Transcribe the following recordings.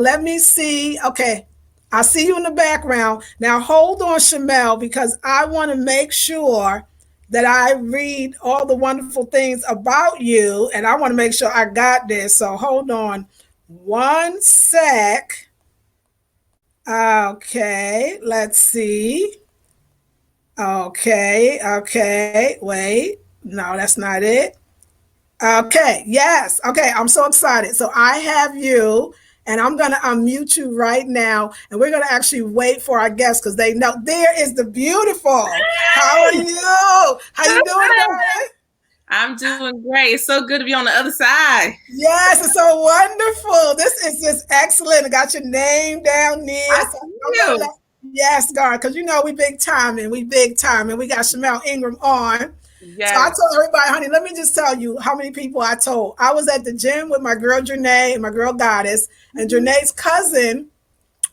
let me see. Okay, I see you in the background. Now hold on, Shamelle, because I want to make sure that I read all the wonderful things about you, and I want to make sure I got this. So hold on one sec. Okay, let's see. Okay, wait. No, that's not it. Okay, yes. Okay, I'm so excited. So I have you, and I'm going to unmute you right now, and we're going to actually wait for our guests because they know there is the beautiful. How are you? How you doing, darling? I'm doing great. It's so good to be on the other side. Yes, it's so wonderful. This is just excellent. I got your name down there. I So see I'm gonna you. let, yes, God, because you know we big time and we big time, and we got Shamelle Ingram on. So I Yes. told everybody, honey, let me just tell you how many people I told. I was at the gym with my girl Janae and my girl Goddess, and Janae's cousin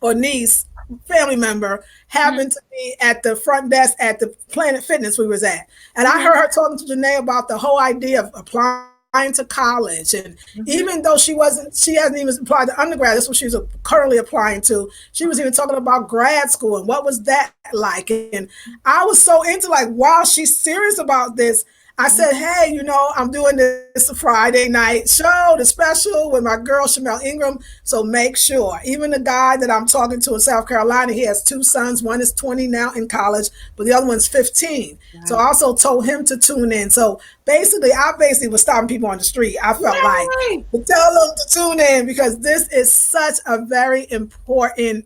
or niece, family member, Mm-hmm. happened to be at the front desk at the Planet Fitness we was at. And I Mm-hmm. heard her talking to Janae about the whole idea of applying to college. And Mm-hmm. even though she hasn't even applied to undergrad, that's what she's currently applying to. She was even talking about grad school and what was that like. And I was so into like, wow, she's serious about this. I said, Mm-hmm. hey, I'm doing this Friday night show, the special with my girl Shamelle Ingram. So make sure, even the guy that I'm talking to in South Carolina, he has two sons. One is 20 now in college, but the other one's 15. So Wow. I also told him to tune in. So basically, I basically was stopping people on the street. I felt like Yay! to tell them to tune in because this is such a very important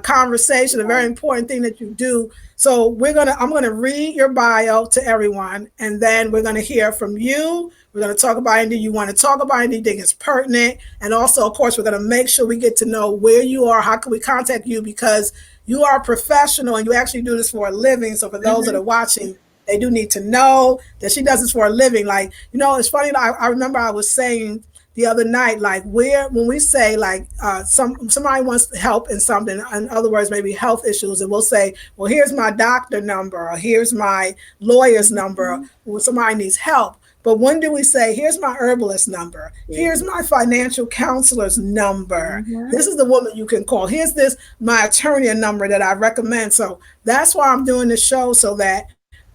conversation, a very important thing that you do. So I'm gonna read your bio to everyone, and then we're gonna hear from you. We're gonna talk about anything you want to talk about, anything is pertinent, and also, of course, we're gonna make sure we get to know where you are. How can we contact you? Because you are a professional and you actually do this for a living. So for those that Mm-hmm. are watching, they do need to know that she does this for a living. Like, it's funny. I remember I was saying the other night, like when we say like somebody wants help in something, in other words, maybe health issues, and we'll say, well, here's my doctor number, or here's my lawyer's number, Mm-hmm. when somebody needs help. But when do we say, here's my herbalist number, here's my financial counselor's number, Mm-hmm. this is the woman you can call, here's this my attorney number that I recommend. So that's why I'm doing this show, so that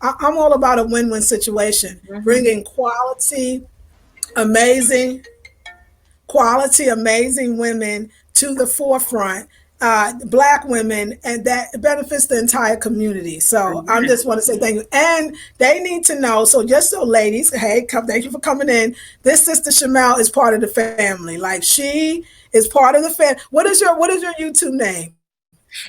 I'm all about a win-win situation, Mm-hmm. bringing amazing amazing women to the forefront, black women, and that benefits the entire community. So I Amen. just want to say thank you. And they need to know, so just so ladies, hey, thank you for coming in. This sister Shamelle is part of the family. Like, she is part of the family. What is your YouTube name?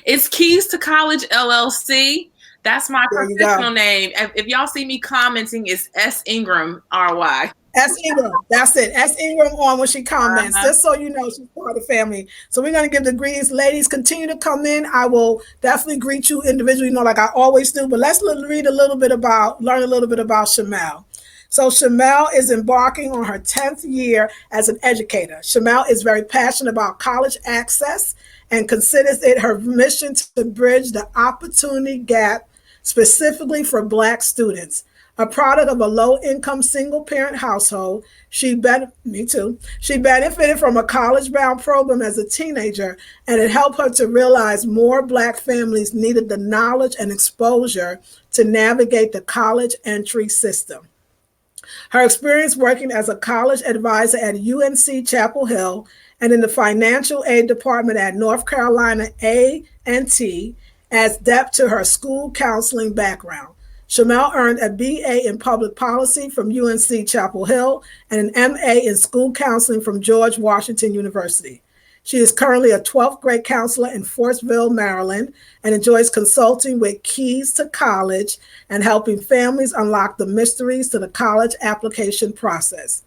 It's Keys to College LLC. That's my There you go. professional name. If y'all see me commenting, it's S Ingram RY. S. Ingram. That's it. S. Ingram on when she comments, Uh-huh. just so you know she's part of the family. So we're going to give the greetings. Ladies, continue to come in. I will definitely greet you individually, like I always do. But let's learn a little bit about Shamelle. So Shamelle is embarking on her 10th year as an educator. Shamelle is very passionate about college access and considers it her mission to bridge the opportunity gap specifically for Black students. A product of a low-income single-parent household, me too. She benefited from a college-bound program as a teenager, and it helped her to realize more Black families needed the knowledge and exposure to navigate the college entry system. Her experience working as a college advisor at UNC Chapel Hill and in the financial aid department at North Carolina A&T adds depth to her school counseling background. Shamelle earned a BA in public policy from UNC Chapel Hill and an MA in school counseling from George Washington University. She is currently a 12th grade counselor in Fortville, Maryland, and enjoys consulting with Keys to College and helping families unlock the mysteries to the college application process.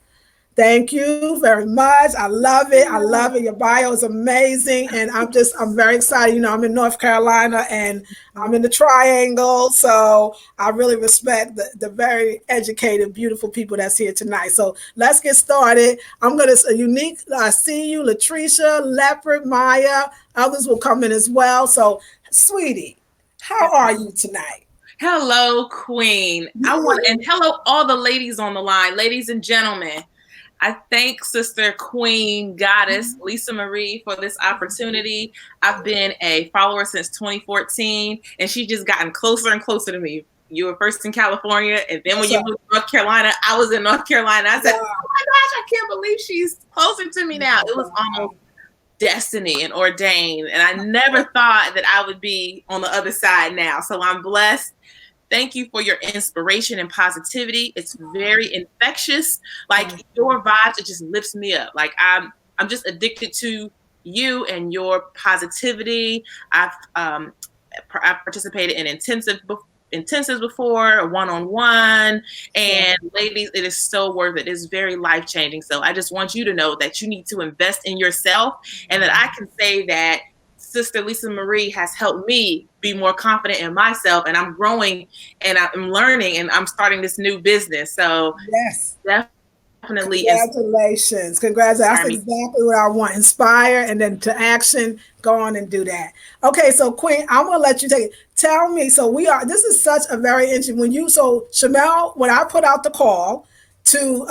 Thank you very much. I love it. I love it. Your bio is amazing. And I'm very excited. I'm in North Carolina and I'm in the triangle. So I really respect the very educated, beautiful people that's here tonight. So let's get started. I'm going to, Unique, see you, Latricia, Leopard, Maya. Others will come in as well. So, sweetie, how are you tonight? Hello, Queen. And hello, all the ladies on the line, ladies and gentlemen. I thank Sister Queen Goddess Lisa Marie for this opportunity. I've been a follower since 2014, and she's just gotten closer and closer to me. You were first in California, and then when you moved to North Carolina, I was in North Carolina. I said, "Oh my gosh, I can't believe she's closer to me now." It was almost destiny and ordained, and I never thought that I would be on the other side now. So I'm blessed. Thank you for your inspiration and positivity. It's very infectious. Like your vibes, it just lifts me up. Like I'm just addicted to you and your positivity. I've participated in intensives before, one-on-one, and ladies, it is so worth it. It's very life-changing. So I just want you to know that you need to invest in yourself, and that I can say that Sister Lisa Marie has helped me be more confident in myself, and I'm growing and I'm learning and I'm starting this new business. So yes, definitely. Congratulations. That's exactly what I want. Inspire and then to action. Go on and do that. Okay, so Queen, I'm gonna let you take it. Tell me, so this is such a very interesting Shamelle, when I put out the call to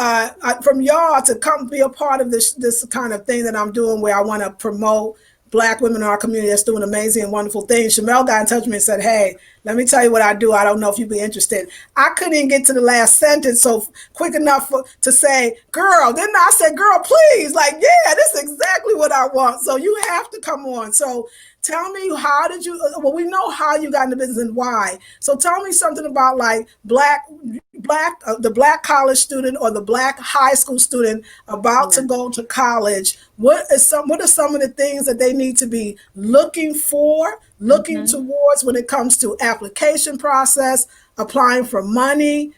from y'all to come be a part of this kind of thing that I'm doing, where I want to promote Black women in our community that's doing amazing and wonderful things. Shamelle got in touch with me and said, "Hey, let me tell you what I do. I don't know if you'd be interested." I couldn't even get to the last sentence so quick enough to say, "Girl." Then I said, "Girl, please." Like, yeah, this is exactly what I want. So you have to come on. So tell me, how did you, well, we know how you got into business and why. So tell me something about like the Black college student or the Black high school student about to go to college. What are some of the things that they need to be looking towards when it comes to application process, applying for money,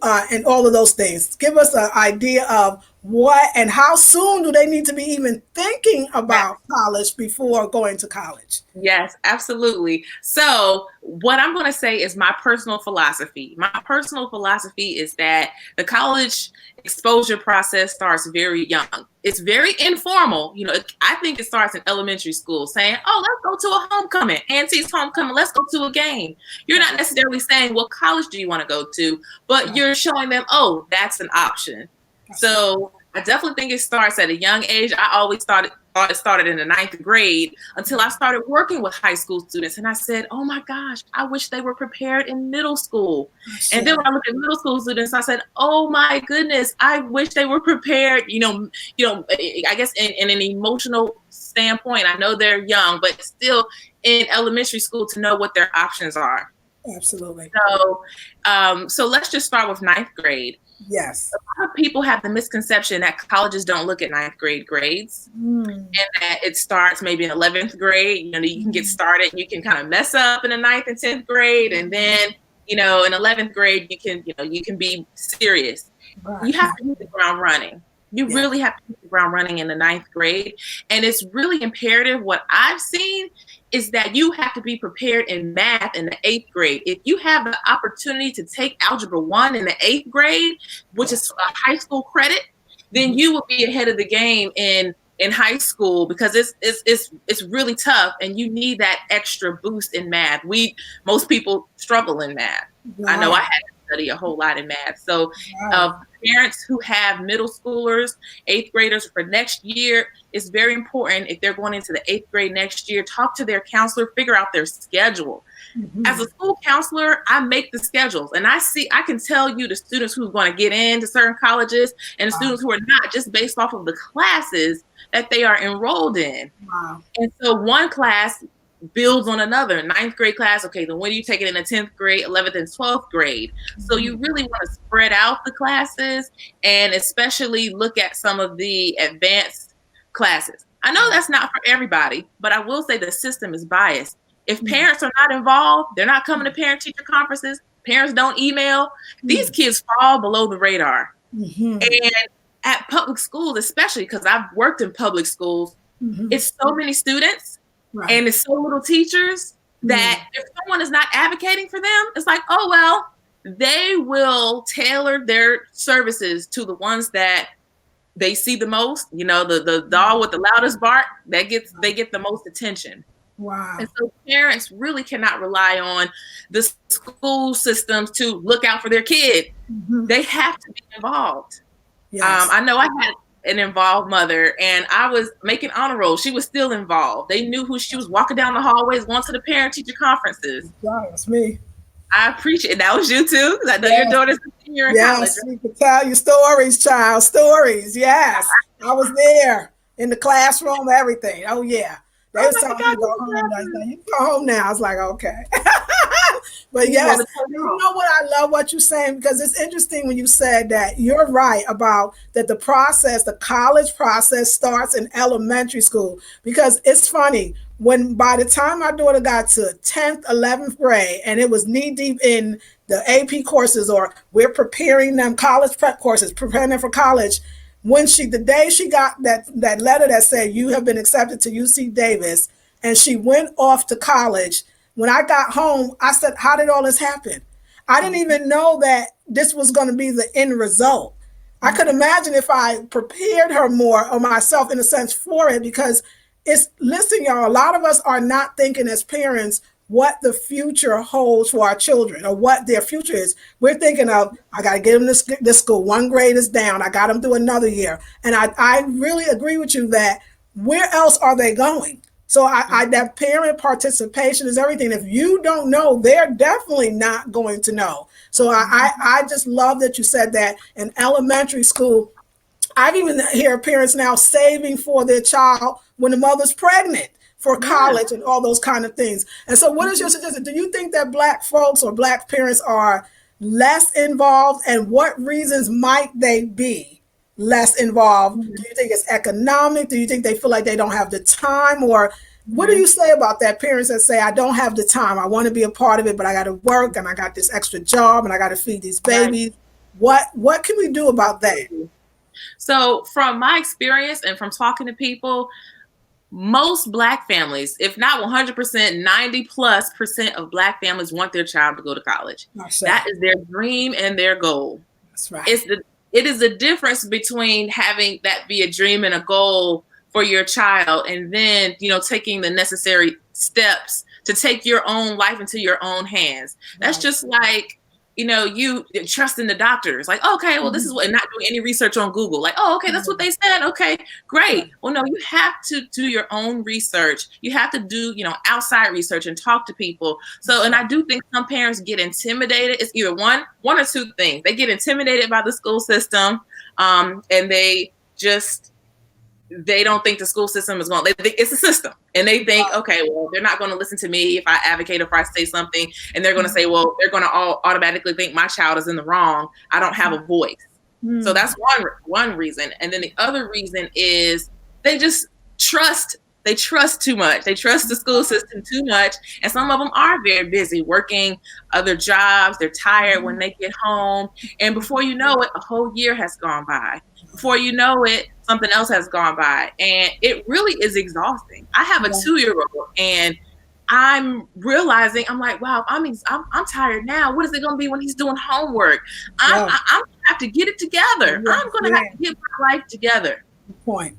and all of those things? Give us an idea of what and how soon do they need to be even thinking about college before going to college? Yes, absolutely. So what I'm going to say is my personal philosophy. My personal philosophy is that the college exposure process starts very young. It's very informal. I think it starts in elementary school, saying, "Oh, let's go to a homecoming, auntie's homecoming. Let's go to a game." You're not necessarily saying, "What college do you want to go to?" But you're showing them, "Oh, that's an option." So I definitely think it starts at a young age. I always thought it started in the 9th grade until I started working with high school students. And I said, "Oh my gosh, I wish they were prepared in middle school." And then when I looked at middle school students, I said, "Oh my goodness, I wish they were prepared." I guess in an emotional standpoint, I know they're young, but still in elementary school to know what their options are. Absolutely. So let's just start with 9th grade. Yes. A lot of people have the misconception that colleges don't look at 9th grade grades, and that it starts maybe in 11th grade. You can get started, you can kind of mess up in the 9th and 10th grade, and then in 11th grade you can be serious. Right. You have to hit the ground running. You really have to hit the ground running in the 9th grade, and it's really imperative. What I've seen is that you have to be prepared in math in the 8th grade. If you have the opportunity to take Algebra 1 in the 8th grade, which is a high school credit, then you will be ahead of the game in high school, because it's really tough, and you need that extra boost in math. Most people struggle in math. Wow. I know I had to study a whole lot in math. So parents who have middle schoolers, 8th graders for next year, it's very important, if they're going into the 8th grade next year, talk to their counselor, figure out their schedule. As a school counselor, I make the schedules, and I can tell you the students who's going to get into certain colleges and the students who are not, just based off of the classes that they are enrolled in. Wow. And so one class builds on another. 9th grade class, okay, then when do you take it in the 10th grade, 11th and 12th grade? So you really want to spread out the classes, and especially look at some of the advanced classes. I know that's not for everybody, but I will say the system is biased. If parents are not involved, they're not coming to parent-teacher conferences, parents don't email, these kids fall below the radar. And at public schools, especially, because I've worked in public schools, it's so many students, and it's so little teachers, that if someone is not advocating for them, it's like, oh, well, they will tailor their services to the ones that they see the most. The dog with the loudest bark, they get the most attention. Wow. And so parents really cannot rely on the school systems to look out for their kid. They have to be involved. Yes. I know I had an involved mother, and I was making honor roll. She was still involved. They knew who she was, walking down the hallways, going to the parent teacher conferences. That's me. I appreciate it. That was you too, because I know your Yes. daughter's a senior in college. Yes, you can tell your stories, child. Stories. Yes. I was there in the classroom, everything. Oh, yeah. They Oh was my telling me God, to go home. Like, "No, you can go home now." I was like, okay. But you yes, want to turn it you off. know what? I love what you're saying, because it's interesting when you said that you're right about that the process, the college process starts in elementary school. Because it's funny, when by the time my daughter got to 10th, 11th grade, and it was knee deep in the AP courses, or we're preparing them college prep courses, preparing them for college. When the day she got that letter that said you have been accepted to UC Davis, and she went off to college, when I got home, I said, how did all this happen? I didn't even know that this was going to be the end result. I could imagine if I prepared her more, or myself in a sense, for it, because listen, y'all, a lot of us are not thinking as parents what the future holds for our children, or what their future is. We're thinking of, I got to get them to this school. One grade is down. I got them through another year. And I really agree with you that where else are they going? So that parent participation is everything. If you don't know, they're definitely not going to know. So I just love that you said that in elementary school. I've even hear parents now saving for their child when the mother's pregnant for college and all those kind of things. And so what is your suggestion? Do you think that Black folks or Black parents are less involved, and what reasons might they be less involved? Do you think it's economic? Do you think they feel like they don't have the time? Or what do you say about that? Parents that say, I don't have the time. I want to be a part of it, but I got to work, and I got this extra job, and I got to feed these babies. Right. What can we do about that? So from my experience and from talking to people, most Black families, if not 100%, 90+% of Black families want their child to go to college. That is their dream and their goal. That's right. It is the difference between having that be a dream and a goal for your child, and then, taking the necessary steps to take your own life into your own hands. That's just like, you trusting the doctors. Like, okay, well, this is what, and not doing any research on Google. Like, oh, okay, that's what they said. Okay, great. Well, no, you have to do your own research. You have to do, outside research and talk to people. So, and I do think some parents get intimidated. It's either one or two things. They get intimidated by the school system, and they don't think the school system is going to, it's a system. And they think, okay, well, they're not going to listen to me if I advocate or if I say something. And they're going to say, well, they're going to all automatically think my child is in the wrong. I don't have a voice. So that's one reason. And then the other reason is they just trust. They trust too much. They trust the school system too much. And some of them are very busy working other jobs. They're tired when they get home. And before you know it, a whole year has gone by. Before you know it, something else has gone by. And it really is exhausting. I have a 2-year-old, and I'm realizing, I'm like, wow, I'm tired now. What is it going to be when he's doing homework? I'm going to have to get it together. I'm going to have to get my life together. Good point.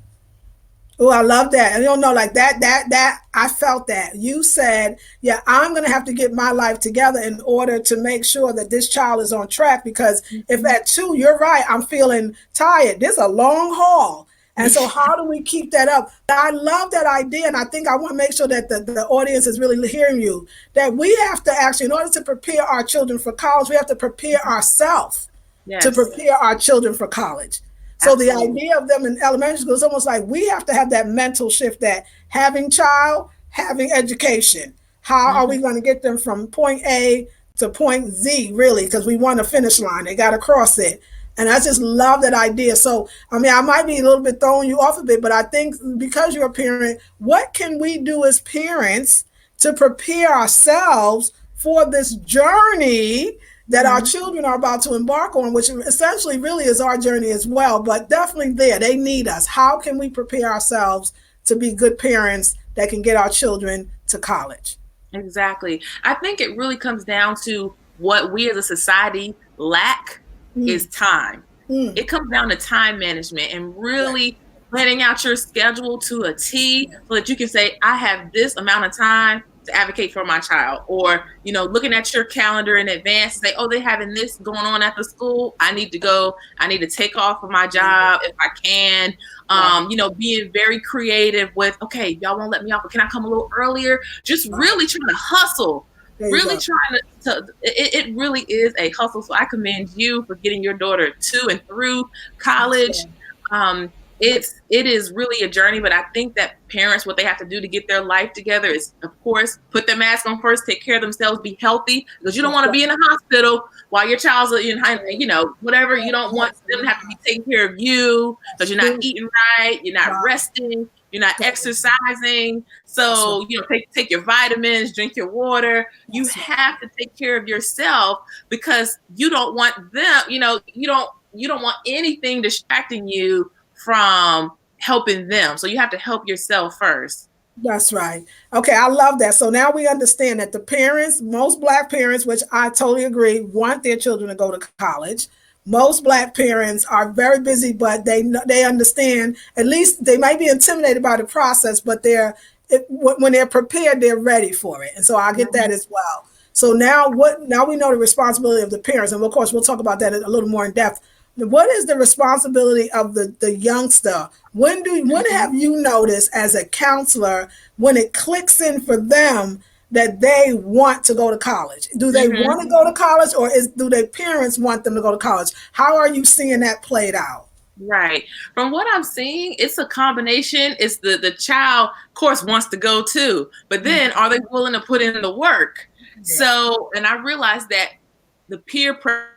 Oh, I love that. And you don't know, like that, I felt that. You said, yeah, I'm going to have to get my life together in order to make sure that this child is on track. Because if at 2, you're right, I'm feeling tired. This is a long haul. And so how do we keep that up? I love that idea. And I think I want to make sure that the audience is really hearing you, that we have to actually, in order to prepare our children for college, we have to prepare ourselves to prepare our children for college. So the idea of them in elementary school is almost like we have to have that mental shift that having education, how are we going to get them from point A to point Z, really? Because we want a finish line. They got to cross it. And I just love that idea. So, I mean, I might be a little bit throwing you off a bit, but I think because you're a parent, what can we do as parents to prepare ourselves for this journey that our children are about to embark on, which essentially really is our journey as well, but definitely they need us. How can we prepare ourselves to be good parents that can get our children to college? Exactly. I think it really comes down to what we as a society lack is time. It comes down to time management and really planning out your schedule to a T so that you can say, I have this amount of time to advocate for my child, or, looking at your calendar in advance and say, oh, they're having this going on at the school. I need to go. I need to take off of my job if I can. Being very creative with, okay, y'all won't let me off, but can I come a little earlier? Just really trying to hustle. Really trying to it really is a hustle. So I commend you for getting your daughter to and through college. It is really a journey, but I think that parents, what they have to do to get their life together is, of course, put their mask on first, take care of themselves, be healthy, because you don't want to be in a hospital while your child's in, whatever. You don't want them to have to be taking care of you because you're not eating right, you're not resting, you're not exercising. So, take your vitamins, drink your water. You have to take care of yourself because you don't want them, you don't want anything distracting you from helping them. So you have to help yourself first. That's right. Okay, I love that. So now we understand that the parents, most Black parents, which I totally agree, want their children to go to college. Most Black parents are very busy, but they understand, at least they might be intimidated by the process, but when they're prepared, they're ready for it. And so I get that as well. So now we know the responsibility of the parents. And of course, we'll talk about that a little more in depth. What is the responsibility of the youngster? When have you noticed as a counselor when it clicks in for them that they want to go to college? Do they want to go to college, or do their parents want them to go to college? How are you seeing that played out? Right. From what I'm seeing, it's a combination. It's the child, of course, wants to go too, but then are they willing to put in the work? Yeah. So, and I realized that the peer pressure,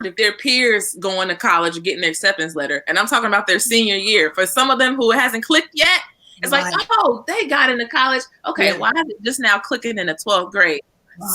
if their peers going to college or getting their acceptance letter, and I'm talking about their senior year, for some of them who it hasn't clicked yet, it's like, oh, they got into college. Okay, why is it just now clicking in the 12th grade?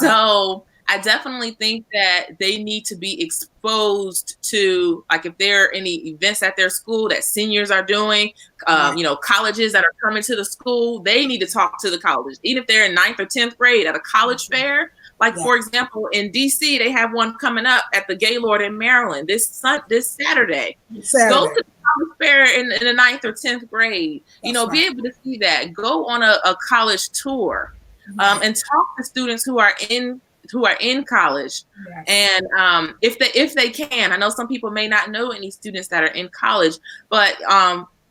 So I definitely think that they need to be exposed to, like, if there are any events at their school that seniors are doing, colleges that are coming to the school, they need to talk to the colleges. Even if they're in 9th or 10th grade at a college fair. Like, for example, in DC, they have one coming up at the Gaylord in Maryland this Saturday. Go to the college fair in the 9th or 10th grade. Be able to see that. Go on a college tour and talk to students who are in college. And if they can, I know some people may not know any students that are in college, but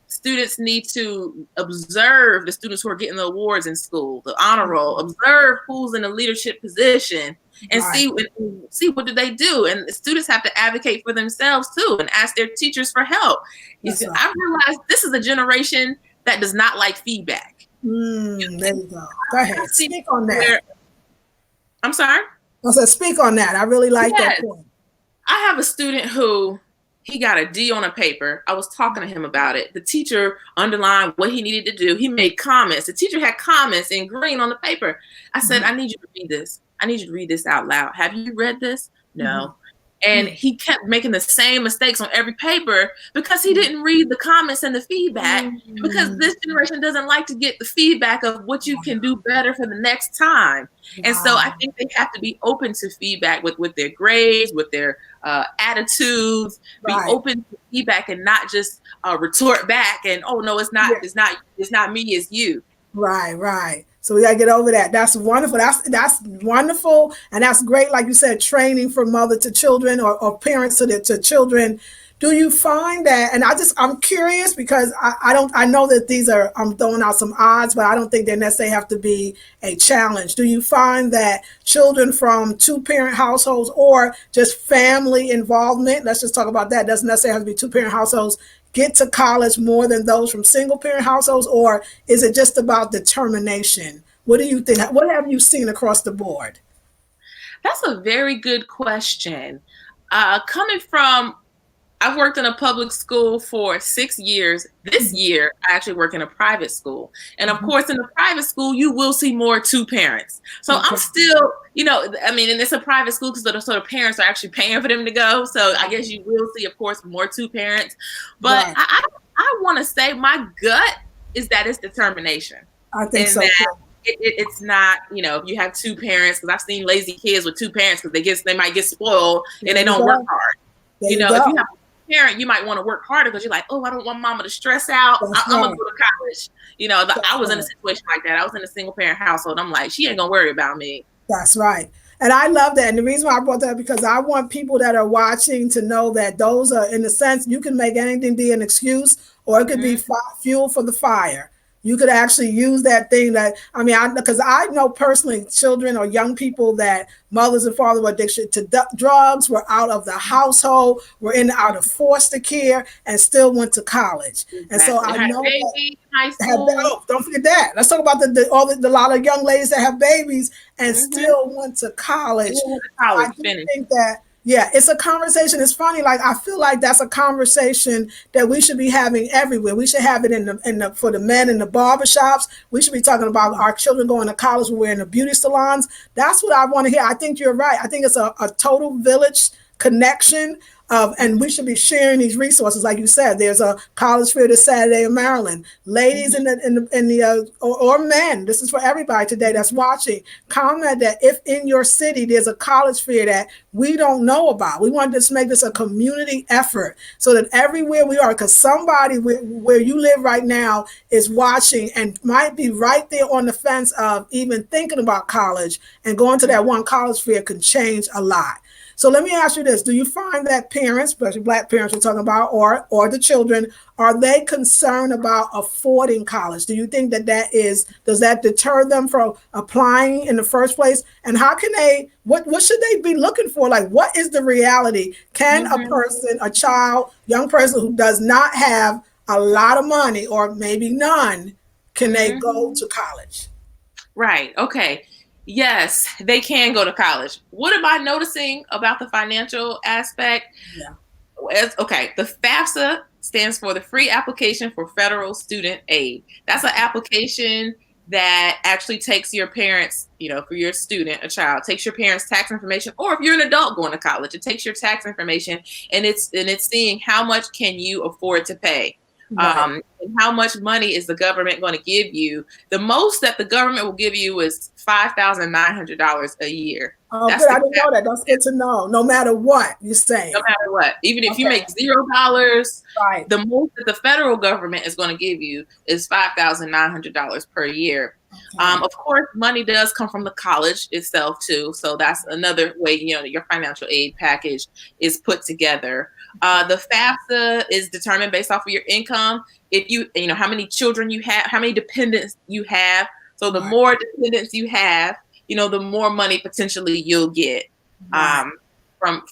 students need to observe the students who are getting the awards in school, the honor roll, observe who's in a leadership position, and see what do they do. And the students have to advocate for themselves too and ask their teachers for help. I realize this is a generation that does not like feedback. There you go. Go ahead. Speak on that. I'm sorry? I said, speak on that. I really like that point. I have a student who, he got a D on a paper. I was talking to him about it. The teacher underlined what he needed to do. He made comments. The teacher had comments in green on the paper. I said, I need you to read this. I need you to read this out loud. Have you read this? No. And he kept making the same mistakes on every paper because he didn't read the comments and the feedback, because this generation doesn't like to get the feedback of what you can do better for the next time. And so I think they have to be open to feedback with their grades, with their attitudes, be open to feedback and not just retort back and, oh, no, it's not me, it's you. Right. So we gotta get over that. That's wonderful. That's wonderful, and that's great. Like you said, training from mother to children or parents to children. Do you find that? And I'm curious because I know that I'm throwing out some odds, but I don't think they necessarily have to be a challenge. Do you find that children from 2-parent households or just family involvement, let's just talk about that, doesn't necessarily have to be 2-parent households, get to college more than those from single-parent households, or is it just about determination? What do you think? What have you seen across the board? That's a very good question. Coming from, I've worked in a public school for 6 years. This year, I actually work in a private school. And of course, in a private school, you will see more 2 parents. So I'm still, and it's a private school because the parents are actually paying for them to go. So I guess you will see, of course, more 2 parents. But I want to say my gut is that it's determination. I think so. It's not, if you have 2 parents, because I've seen lazy kids with 2 parents because they might get spoiled and they don't work hard. If you have parent, you might want to work harder because you're like, oh, I don't want mama to stress out. I'm gonna go to college. I was in a situation like that. I was in a single parent household. I'm like, she ain't gonna worry about me. That's right. And I love that. And the reason why I brought that up, because I want people that are watching to know that those are, in a sense, you can make anything be an excuse, or it could be fuel for the fire. You could actually use that thing because I know personally children or young people that mothers and fathers were addicted to drugs, were out of the household, were out of foster care, and still went to college. Exactly. And so I know high school. Don't forget that. Let's talk about the lot of young ladies that have babies and still went to college. I do think that. Yeah, it's a conversation. It's funny. Like, I feel like that's a conversation that we should be having everywhere. We should have it for the men in the barbershops. We should be talking about our children going to college when we're in the beauty salons. That's what I want to hear. I think you're right. I think it's a total village connection and we should be sharing these resources. Like you said, there's a college fair this Saturday in Maryland. Ladies or men, this is for everybody today that's watching. Comment that if in your city there's a college fair that we don't know about. We want to make this a community effort so that everywhere we are, because somebody where you live right now is watching and might be right there on the fence of even thinking about college, and going to that one college fair can change a lot. So let me ask you this. Do you find that parents, especially Black parents we're talking about, or the children, are they concerned about affording college? Do you think does that deter them from applying in the first place? And how can what should they be looking for? Like, what is the reality? Can a child, young person who does not have a lot of money or maybe none, can they go to college? Right. Okay. Yes, they can go to college. What am I noticing about the financial aspect? Yeah. Okay, the FAFSA stands for the Free Application for Federal Student Aid. That's an application that actually takes your parents, for your student, a child, takes your parents' tax information, or if you're an adult going to college, it takes your tax information and it's seeing how much can you afford to pay. Right. And how much money is the government going to give you? The most that the government will give you is $5,900 a year. Oh, good. I didn't know that. That's good to know. No matter what you're saying. No matter what. Even if you make $0, right, the most that the federal government is going to give you is $5,900 per year. Okay. Of course, money does come from the college itself too. So that's another way, your financial aid package is put together. The FAFSA is determined based off of your income. If how many children you have, how many dependents you have. So the more dependents you have, the more money potentially you'll get from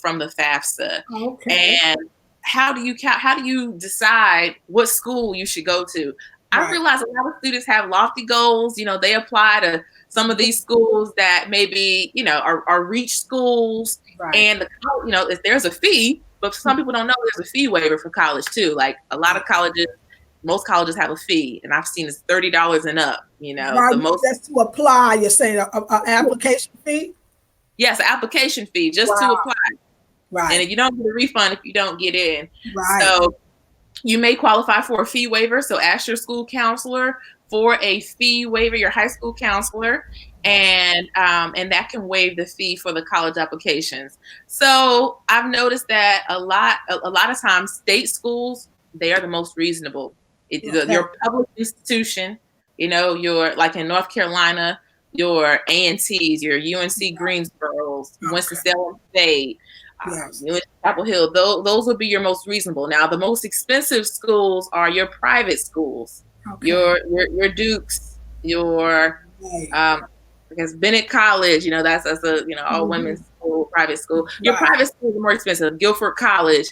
the FAFSA. Okay. And how do you decide what school you should go to? I realize a lot of students have lofty goals. They apply to some of these schools that maybe, are reach schools. Right. And, if there's a fee, but some people don't know there's a fee waiver for college too. Like a lot of colleges, most colleges have a fee, and I've seen it's $30 and up. Right. The most just to apply. You're saying an application fee? Yes, an application fee just to apply. Right. And if you don't get a refund if you don't get in. Right. So you may qualify for a fee waiver. So ask your school counselor for a fee waiver, your high school counselor, and that can waive the fee for the college applications. So I've noticed that a lot of times state schools, they are the most reasonable. Your public institution, your, like in North Carolina, your A&Ts, your UNC Greensboro's, Winston-Salem State, UNC Chapel Hill, those would be your most reasonable. Now, the most expensive schools are your private schools, your Dukes, your because Bennett College, that's a all women's school, private school. Your private schools are more expensive. Guilford College,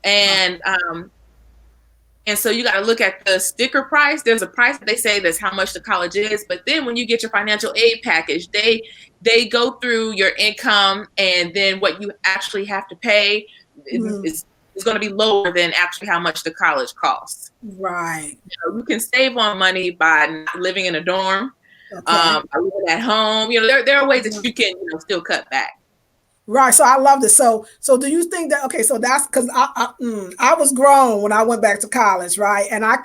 and so you got to look at the sticker price. There's a price that they say that's how much the college is. But then when you get your financial aid package, they go through your income, and then what you actually have to pay is going to be lower than actually how much the college costs. Right. You can save on money by not living in a dorm, by living at home. There are ways that you can still cut back. Right. So I love this. So do you think that, okay, so that's because I was grown when I went back to college, right? And I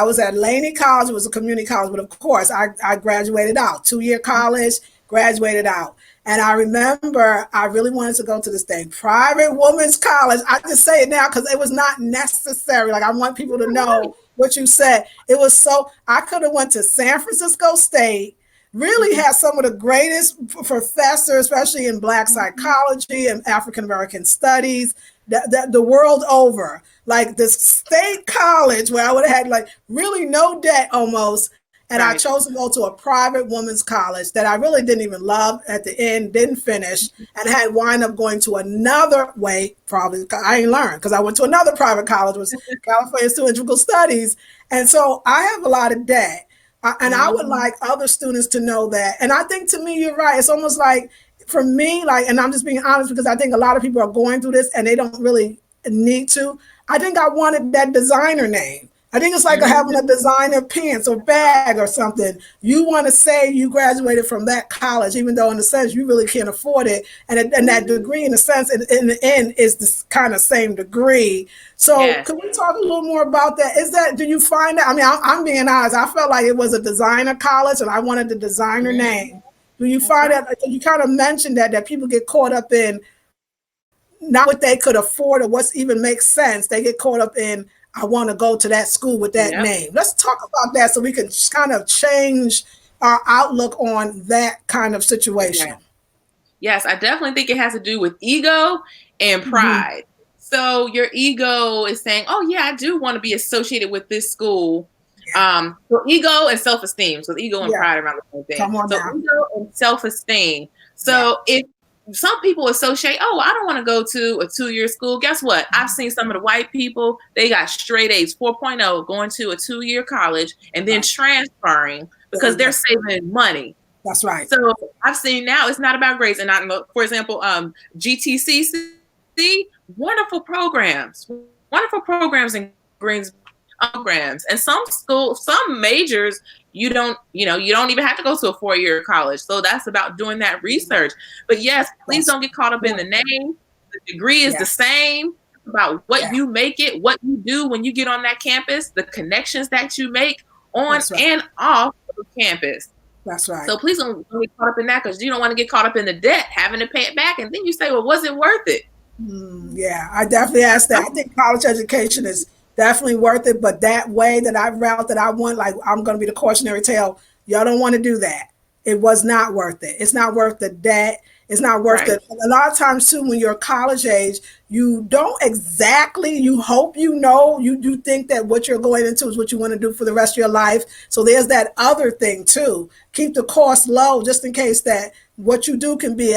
was at Laney College. It was a community college, but of course I graduated out, 2-year college, graduated out. And I remember I really wanted to go to this thing, private women's college. I just say it now because it was not necessary. Like, I want people to know what you said. It was so, I could have went to San Francisco State, really had some of the greatest professors, especially in Black psychology and African American studies, the world over. Like this state college where I would have had like really no debt almost. And I chose to go to a private women's college that I really didn't even love at the end, didn't finish, and had wind up going to another way, probably, I ain't learned, because I went to another private college, was California Institute of Integral Studies. And so I have a lot of debt. And I would like other students to know that. And I think, to me, you're right. It's almost like, for me, like, and I'm just being honest because I think a lot of people are going through this and they don't really need to. I think I wanted that designer name. I think it's like having a designer pants or bag or something. You want to say you graduated from that college, even though in a sense you really can't afford it. And that degree, in a sense, in the end, is this kind of same degree. So Could we talk a little more about that? Do you find that? I mean, I'm being honest. I felt like it was a designer college and I wanted the designer name. Do you find that, you kind of mentioned that people get caught up in not what they could afford or what's even makes sense. They get caught up in, I want to go to that school with that name. Let's talk about that so we can kind of change our outlook on that kind of situation. Yes, I definitely think it has to do with ego and pride. So your ego is saying, oh, yeah, I do want to be associated with this school. So ego and self-esteem. So ego and pride around the same thing. So ego and self-esteem. So if some people associate, oh, I don't want to go to a 2-year school. Guess what? I've seen some of the white people, they got straight A's, 4.0, going to a 2-year college and then transferring because they're saving money. That's right. So I've seen now it's not about grades. And for example, GTCC, wonderful programs in Greens programs. And some majors, you don't even have to go to a 4-year college. So that's about doing that research. But yes, please don't get caught up in the name. The degree is the same. About what you make it, what you do when you get on that campus, the connections that you make on and off the campus. That's right. So please don't get caught up in that because you don't want to get caught up in the debt, having to pay it back. And then you say, well, was it worth it? I definitely asked that. I think college education is definitely worth it, but that way that I want, like, I'm going to be the cautionary tale. Y'all don't want to do that. It was not worth it. It's not worth the debt. It's not worth it. A lot of times too, when you're college age, you don't exactly, you hope you think that what you're going into is what you want to do for the rest of your life. So there's that other thing too. Keep the cost low just in case that what you do can be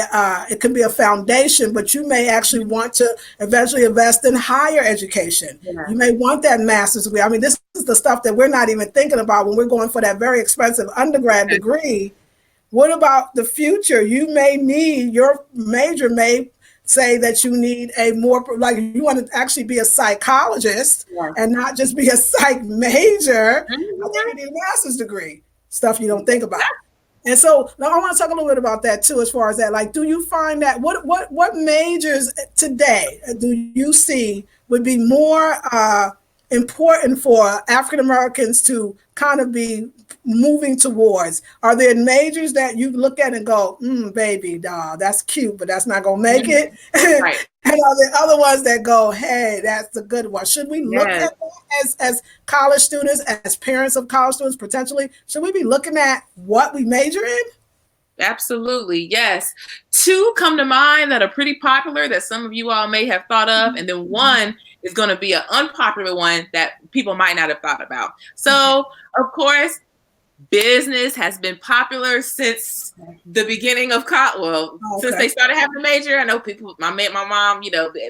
it can be a foundation, but you may actually want to eventually invest in higher education. You may want that master's degree. I mean, this is the stuff that we're not even thinking about when we're going for that very expensive undergrad degree. What about the future? You may need, your major may say that you need a more, like, you want to actually be a psychologist and not just be a psych major. I think you need a master's degree, stuff you don't think about. And so now I want to talk a little bit about that too, as far as that, like, do you find that, what majors today do you see would be more important for African Americans to kind of be moving towards? Are there majors that you look at and go, baby, doll, that's cute, but that's not gonna make it? And are there other ones that go, hey, that's a good one? Should we look at that as college students, as parents of college students potentially? Should we be looking at what we major in? Absolutely, yes. 2 come to mind that are pretty popular that some of you all may have thought of, and then one is going to be an unpopular one that people might not have thought about. So, of course, business has been popular since the beginning of college. Well, since they started having a major. I know people, my mom,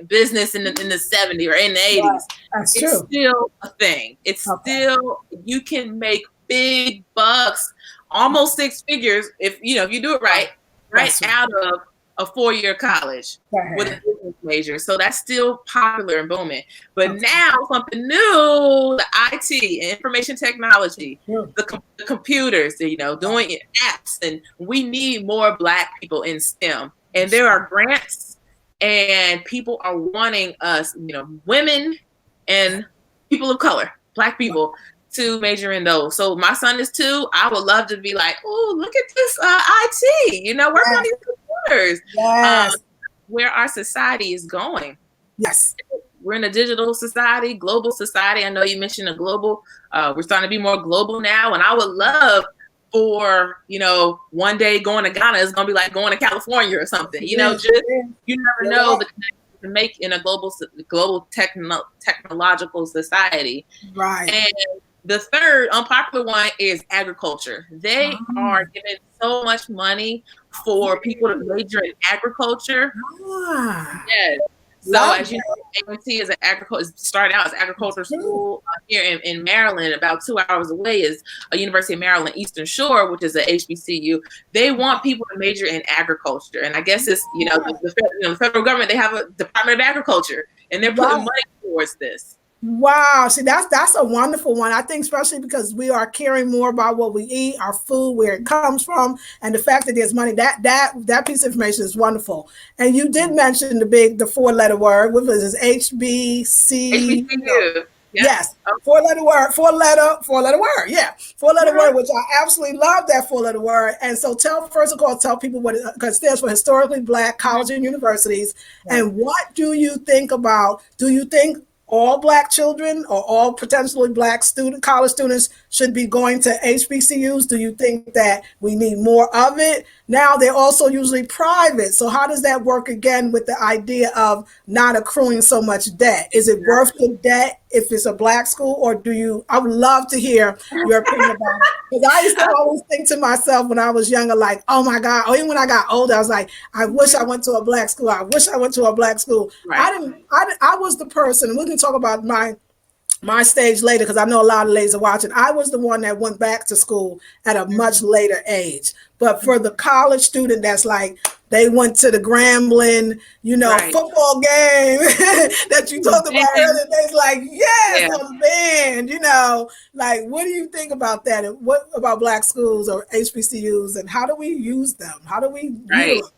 business in the 70s or in the 80s. That's it's true. Still a thing. It's still, you can make big bucks, almost 6 figures if you do it right out of a 4-year college with a business major. So that's still popular and booming. But now something new, the IT, information technology, the computers, doing apps, and we need more Black people in STEM. And there are grants and people are wanting us, women and people of color, Black people, to major in those. So my son is 2. I would love to be like, oh, look at this IT, work on these daughters. Yes. Where our society is going. Yes. We're in a digital society, global society. I know you mentioned a global, we're starting to be more global now. And I would love for, one day going to Ghana is going to be like going to California or something, you never know the connection to make in a global technological society. Right. And the third unpopular one is agriculture. They are giving so much money for people to major in agriculture. Yes. So as you know, A&T is started out as agriculture school here in Maryland. About 2 hours away is a University of Maryland Eastern Shore, which is a HBCU. They want people to major in agriculture, and I guess it's the federal government. They have a Department of Agriculture, and they're putting money towards this. Wow. See, that's a wonderful one. I think especially because we are caring more about what we eat, our food, where it comes from, and the fact that there's money, that piece of information is wonderful. And you did mention the 4-letter word, which is HBC. HBCU. Yes. 4-letter word. 4-letter word. Yeah. 4-letter word, which I absolutely love that 4-letter word. And so first of all, tell people what it stands for: historically Black colleges and universities. And what do you think about, do you think all Black children or all potentially Black college students should be going to HBCUs? Do you think that we need more of it? Now they're also usually private. So how does that work again with the idea of not accruing so much debt? Is it worth the debt if it's a Black school, or I would love to hear your opinion about it. Because I used to always think to myself when I was younger, like, oh my God, or even when I got older, I was like, I wish I went to a Black school. I wish I went to a Black school. Right. I was the person, and we can talk about my stage later, because I know a lot of ladies are watching. I was the one that went back to school at a much later age. But for the college student that's like, they went to the Grambling, football game that you talked about earlier. They's like, on the band, like, what do you think about that? And what about Black schools or HBCUs, and how do we use them? How do we use them?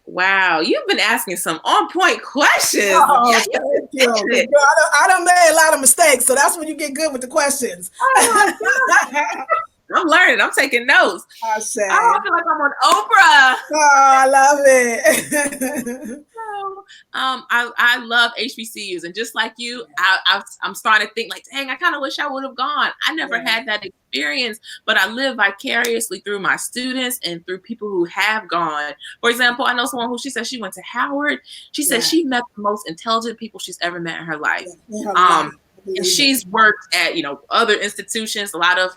Wow, you've been asking some on-point questions. Oh, thank you. I done made a lot of mistakes, so that's when you get good with the questions. I'm learning. I'm taking notes. I feel like I'm on Oprah. Oh, I love it. I love HBCUs, and just like you, I'm starting to think like, dang, I kind of wish I would have gone. I never had that experience, but I live vicariously through my students and through people who have gone. For example, I know someone who she said she went to Howard. She said she met the most intelligent people she's ever met in her life. And she's worked at other institutions, a lot of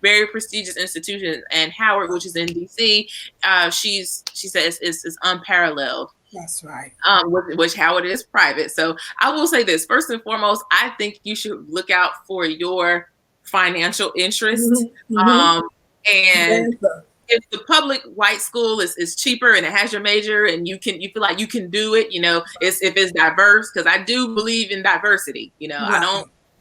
very prestigious institutions, and Howard, which is in DC, she says is unparalleled. That's right. Which Howard is private. So I will say this: first and foremost, I think you should look out for your financial interest. And if the public white school is cheaper and it has your major and you feel like you can do it, if it's diverse, because I do believe in diversity.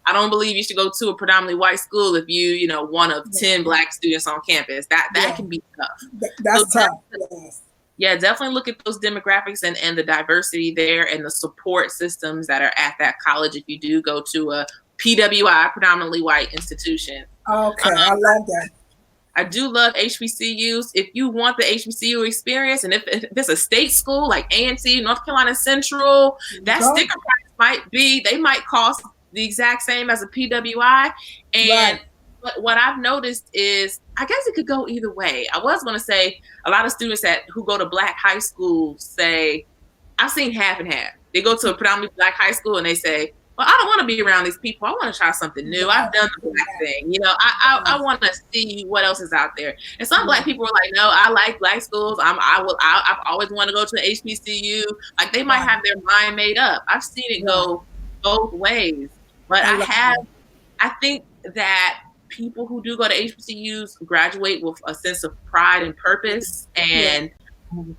I don't believe you should go to a predominantly white school if you one of 10 Black students on campus. That can be tough. That's tough. Yeah, definitely look at those demographics and the diversity there and the support systems that are at that college if you do go to a PWI, predominantly white institution. Okay, I love that. I do love HBCUs. If you want the HBCU experience, and if it's a state school like A&T, North Carolina Central, that sticker price they might cost the exact same as a PWI. And what I've noticed is, I guess it could go either way. I was going to say a lot of students who go to Black high school say, I've seen half and half. They go to a predominantly Black high school and they say, well, I don't want to be around these people. I want to try something new. I've done the Black thing. I want to see what else is out there. And some Black people are like, no, I like Black schools. I've always wanted to go to an HBCU. Like, they might have their mind made up. I've seen it go both ways. But I think that people who do go to HBCUs graduate with a sense of pride and purpose and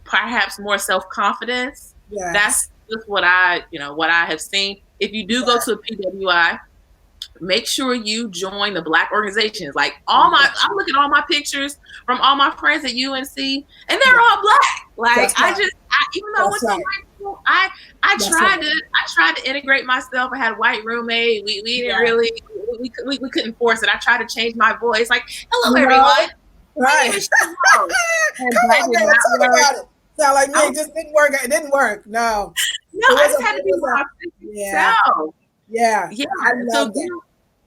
perhaps more self-confidence. Yes. That's just what I have seen. If you do go to a PWI, make sure you join the Black organizations. Like I look at all my pictures from all my friends at UNC, and they're all Black. Like even though I went to high school, I tried to integrate myself. I had a white roommate. We didn't really we couldn't force it. I tried to change my voice. Like, hello everyone. Right. And that did not work. Sound like me. It just didn't work. It didn't work. No. No, I just had to be my authentic self. Yeah. Yeah. I love that.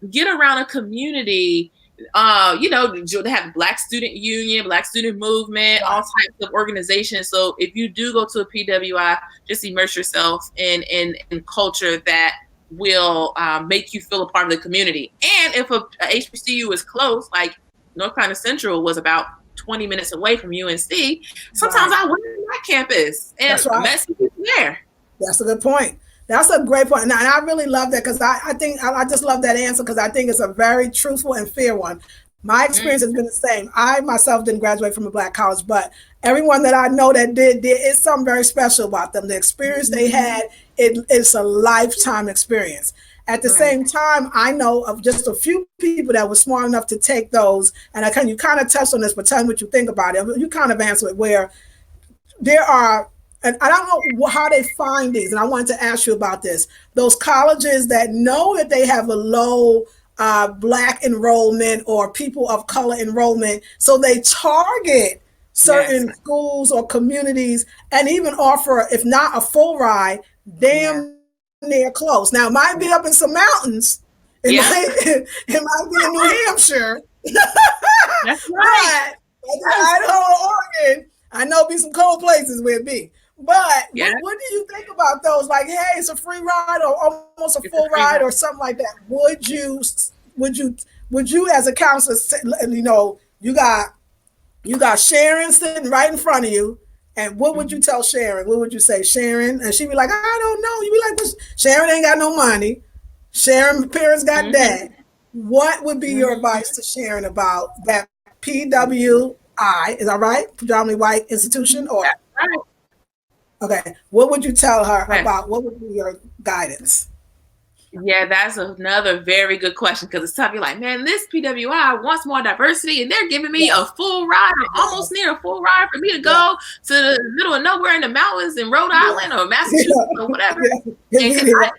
Get around a community. They have Black Student Union, Black Student Movement, all types of organizations. So if you do go to a PWI, just immerse yourself in culture that will make you feel a part of the community. And if a HBCU is close, like North Carolina Central was about 20 minutes away from UNC, sometimes I went to that campus and met some people there. That's a good point. That's a great point. And I really love that because I think I just love that answer because I think it's a very truthful and fair one. My experience has been the same. I myself didn't graduate from a Black college, but everyone that I know that did, it's something very special about them. The experience they had, it's a lifetime experience. At the same time, I know of just a few people that were smart enough to take those, and you kind of touched on this, but tell me what you think about it. You kind of answer it where there are, and I don't know how they find these, and I wanted to ask you about this. Those colleges that know that they have a low Black enrollment or people of color enrollment, so they target certain schools or communities and even offer, if not a full ride, damn near close. Now, it might be up in some mountains. It might be in New Hampshire. That's right. But Idaho or Oregon, I know be some cold places where it be. But what do you think about those? Like, hey, it's a free ride or almost a full ride or something like that. Would you as a counselor, you got Sharon sitting right in front of you, and what would you tell Sharon? What would you say, Sharon? And she'd be like, I don't know. You'd be like, well, Sharon ain't got no money. Sharon's parents got that. What would be your advice to Sharon about that PWI? Is that right? Predominantly white institution? Or okay, what would you tell her about? What would be your guidance? Yeah, that's another very good question because it's tough. You're like, man, this PWI wants more diversity, and they're giving me a full ride, or almost near a full ride, for me to go to the middle of nowhere in the mountains in Rhode Island or Massachusetts or whatever. I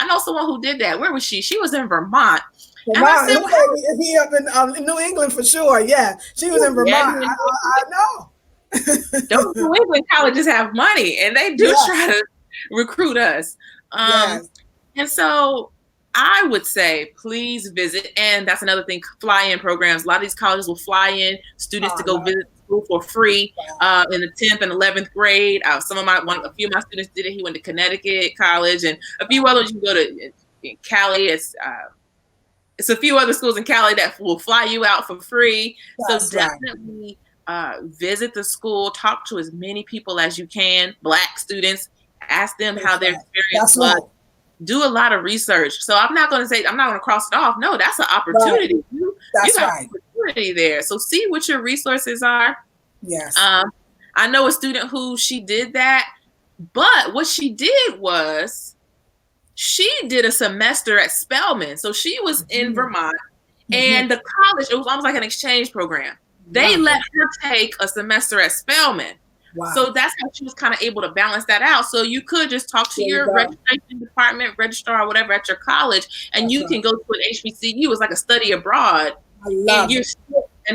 know someone who did that. Where was she? She was in Vermont. And I said, he up in New England for sure. Yeah, she was in Vermont. I know. Those New England colleges have money, and they do try to recruit us. And so I would say, please visit. And that's another thing, fly-in programs. A lot of these colleges will fly in students to go visit school for free in the 10th and 11th grade. A few of my students did it. He went to Connecticut College, and a few others. You can go to in Cali. It's a few other schools in Cali that will fly you out for free. So definitely visit the school, talk to as many people as you can, Black students. Ask them how their experience was. Do a lot of research. So I'm not going to cross it off. No, that's an opportunity. You got an opportunity there. So see what your resources are. Yes. I know a student who she did that, but what she did was she did a semester at Spelman. So she was in Vermont, and the college, it was almost like an exchange program. They let her take a semester at Spelman. Wow. So that's how she was kind of able to balance that out. So you could just talk to your registration department, registrar, or whatever at your college, and you can go to an HBCU. It's like a study abroad, and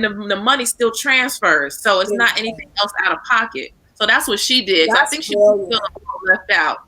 the money still transfers. So it's not anything else out of pocket. So that's what she did. So I think she was feeling left out.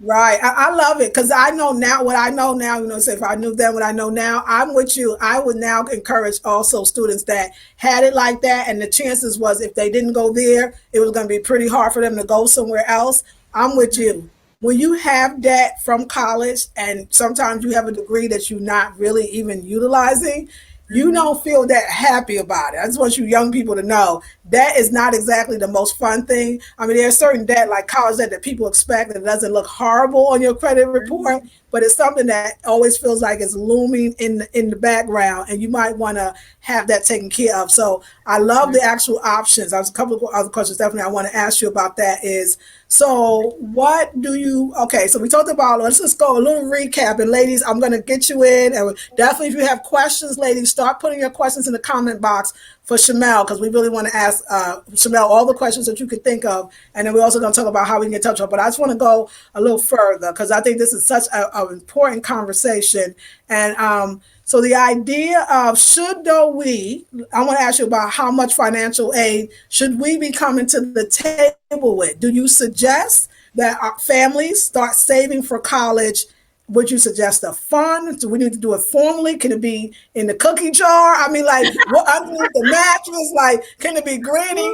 Right. I love it because I know now what I know now, so if I knew then what I know now, I'm with you. I would now encourage also students that had it like that. And the chances was if they didn't go there, it was going to be pretty hard for them to go somewhere else. I'm with you. When you have that from college and sometimes you have a degree that you're not really even utilizing, you don't feel that happy about it. I just want you young people to know that is not exactly the most fun thing. I mean, there's certain debt like college debt that people expect that doesn't look horrible on your credit report, but it's something that always feels like it's looming in the background, and you might want to have that taken care of. So I love the actual options. There's a couple of other questions definitely I want to ask you about that is, so so we talked about, let's just go a little recap. And ladies, I'm going to get you in. And definitely if you have questions, ladies, start putting your questions in the comment box for Shamelle, because we really want to ask Shamelle all the questions that you could think of. And then we're also going to talk about how we can get in touch with her. But I just want to go a little further because I think this is such an important conversation. And So the idea of I want to ask you about how much financial aid should we be coming to the table with? Do you suggest that our families start saving for college? Would you suggest a fund? Do we need to do it formally? Can it be in the cookie jar? I mean, like, what underneath the mattress? Like, can it be granny?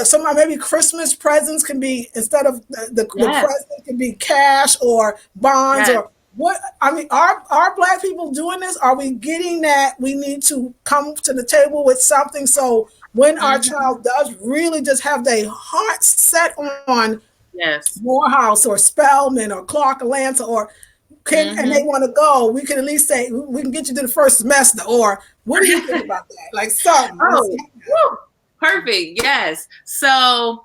Some maybe Christmas presents can be, instead of the Yes. present, can be cash or bonds Yes. or what? I mean, are Black people doing this? Are we getting that we need to come to the table with something, so when our child does really just have their heart set on Yes. Morehouse or Spelman or Clark Atlanta or and they want to go, we can at least say we can get you to the first semester. Or what do you think about that? Like something. Oh, perfect. Yes. So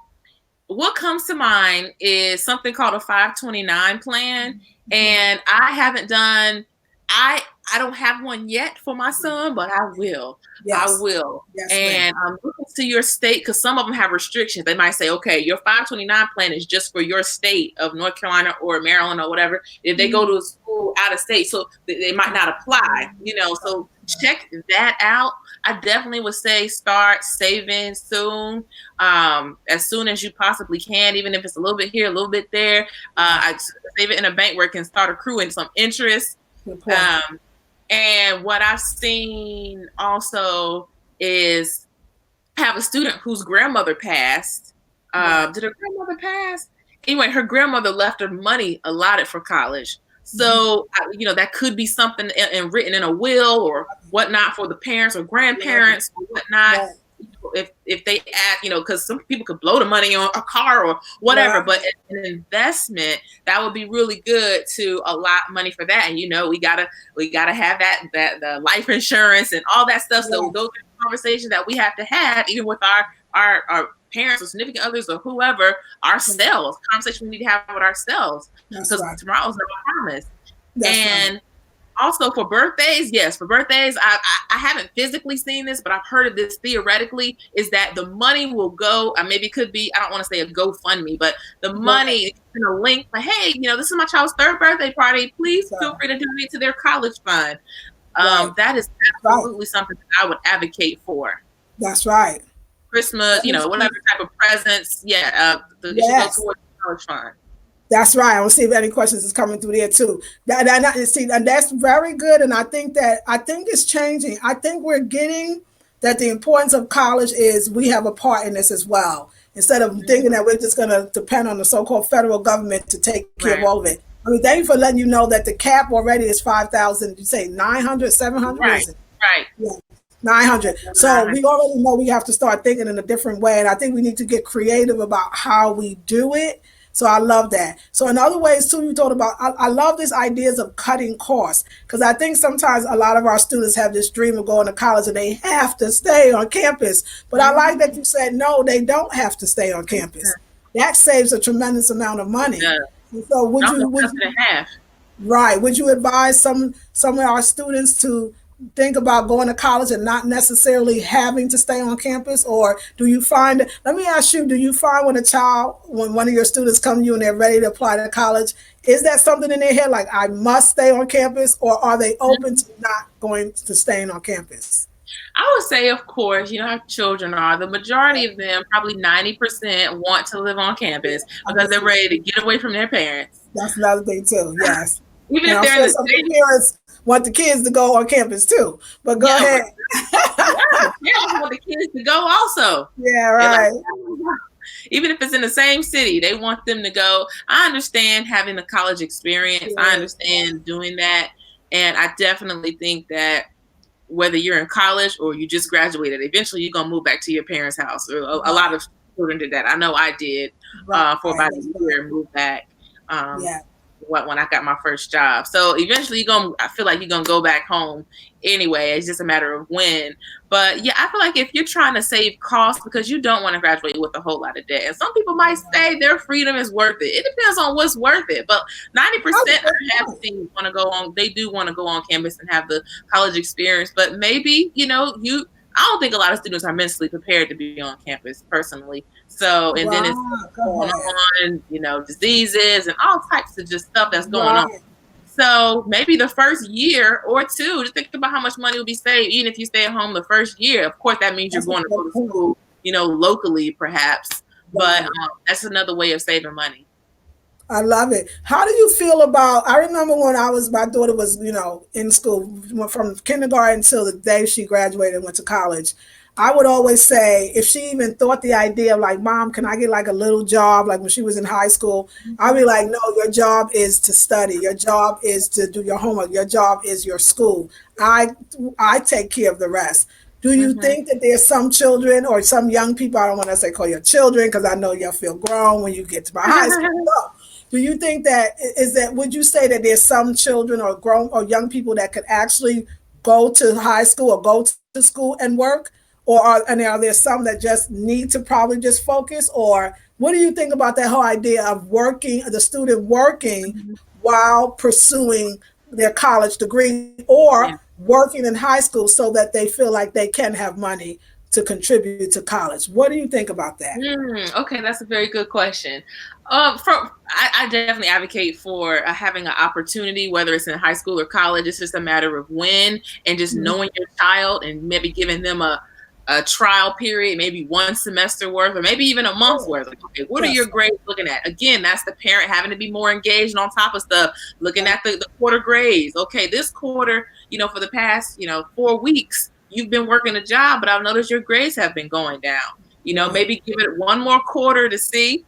what comes to mind is something called a 529 plan. And I don't have one yet for my son, but I will. Yes. I will. Yes, and looking to your state, because some of them have restrictions. They might say, okay, your 529 plan is just for your state of North Carolina or Maryland or whatever. If they go to a school out of state, so they might not apply, so check that out. I definitely would say start saving soon, as soon as you possibly can, even if it's a little bit here, a little bit there. I'd save it in a bank where it can start accruing some interest. And what I've seen also is I have a student whose grandmother passed. Did her grandmother pass? Anyway, her grandmother left her money allotted for college. So, that could be something written in a will or whatnot for the parents or grandparents or whatnot. If they act, because some people could blow the money on a car or whatever, but an investment that would be really good to allot money for that. And we gotta have that the life insurance and all that stuff. So those are conversations that we have to have, even with our parents or significant others or whoever, ourselves. Conversation we need to have with ourselves, because tomorrow's never promised. And also for birthdays, I haven't physically seen this, but I've heard of this theoretically, is that the money will go, maybe it could be, I don't want to say a GoFundMe, but the money is in a link, like, hey, this is my child's 3rd birthday party. Please feel free to donate to their college fund. That is absolutely something that I would advocate for. That's right. Christmas, whatever type of presents, it should go towards the college fund. That's right. I will see if any questions is coming through there too. And that's very good. And I think it's changing. I think we're getting that the importance of college is we have a part in this as well. Instead of thinking that we're just going to depend on the so-called federal government to take care of all of it. I mean, thank you for letting you know that the cap already is 5,000. You say 900, 700? Right. Yeah. 900. So we already know we have to start thinking in a different way. And I think we need to get creative about how we do it. So I love that. So in other ways too, you thought about, I love these ideas of cutting costs, because I think sometimes a lot of our students have this dream of going to college and they have to stay on campus. But I like that you said, no, they don't have to stay on campus. That saves a tremendous amount of money. So would you advise some of our students to think about going to college and not necessarily having to stay on campus? Or do you find, let me ask you, do you find when one of your students come to you and they're ready to apply to college, is that something in their head, like, I must stay on campus, or are they open to not going to staying on campus? I would say, of course, how children are. The majority of them, probably 90%, want to live on campus because they're ready to get away from their parents. That's another thing too, yes. Even if they're in the same parents want the kids to go on campus too. But go ahead. Parents want the kids to go also. Yeah, right. Even if it's in the same city, they want them to go. I understand having a college experience. I understand doing that. And I definitely think that whether you're in college or you just graduated, eventually you're going to move back to your parents' house. A lot of children did that. I know I did for about a year, move back. When I got my first job. So eventually I feel like you're going to go back home anyway. It's just a matter of when. But yeah, I feel like if you're trying to save costs because you don't want to graduate with a whole lot of debt, and some people might say their freedom is worth it. It depends on what's worth it. But 90% I have seen want to go on. They do want to go on campus and have the college experience. But maybe, I don't think a lot of students are mentally prepared to be on campus personally. So, and then it's going on, diseases and all types of just stuff that's going on. So maybe the first year or two, just think about how much money will be saved, even if you stay at home the first year. Of course, that means you're going to go to school, locally perhaps, but that's another way of saving money. I love it. How do you feel about? I remember when my daughter was, in school, went from kindergarten until the day she graduated and went to college. I would always say, if she even thought the idea of like, Mom, can I get like a little job? Like when she was in high school, I'd be like, no, your job is to study. Your job is to do your homework. Your job is your school. I take care of the rest. Do you think that there's some children or some young people, I don't want to say call your children because I know you'll feel grown when you get to my high school. No. Do you think would you say that there's some children or grown or young people that could actually go to high school or go to school and work? And are there some that just need to probably just focus? Or what do you think about that whole idea of the student working while pursuing their college degree or working in high school so that they feel like they can have money to contribute to college? What do you think about that? Okay, that's a very good question. I definitely advocate for having an opportunity, whether it's in high school or college. It's just a matter of when, and just knowing your child and maybe giving them a trial period, maybe one semester worth, or maybe even a month's worth. Like, okay, what are your grades looking at? Again, that's the parent having to be more engaged and on top of stuff, looking at the quarter grades. Okay, this quarter, for the past, 4 weeks, you've been working a job, but I've noticed your grades have been going down. Maybe give it one more quarter to see.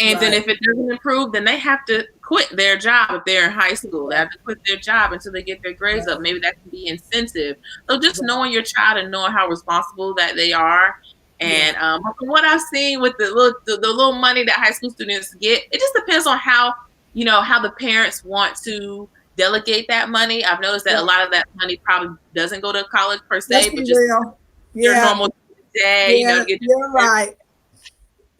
And then if it doesn't improve, then they have to quit their job if they're in high school. They have to quit their job until they get their grades up. Maybe that can be incentive. So just knowing your child and knowing how responsible that they are. And from what I've seen with the little money that high school students get, it just depends on how the parents want to delegate that money. I've noticed that a lot of that money probably doesn't go to college per se, but just your normal day. You're right.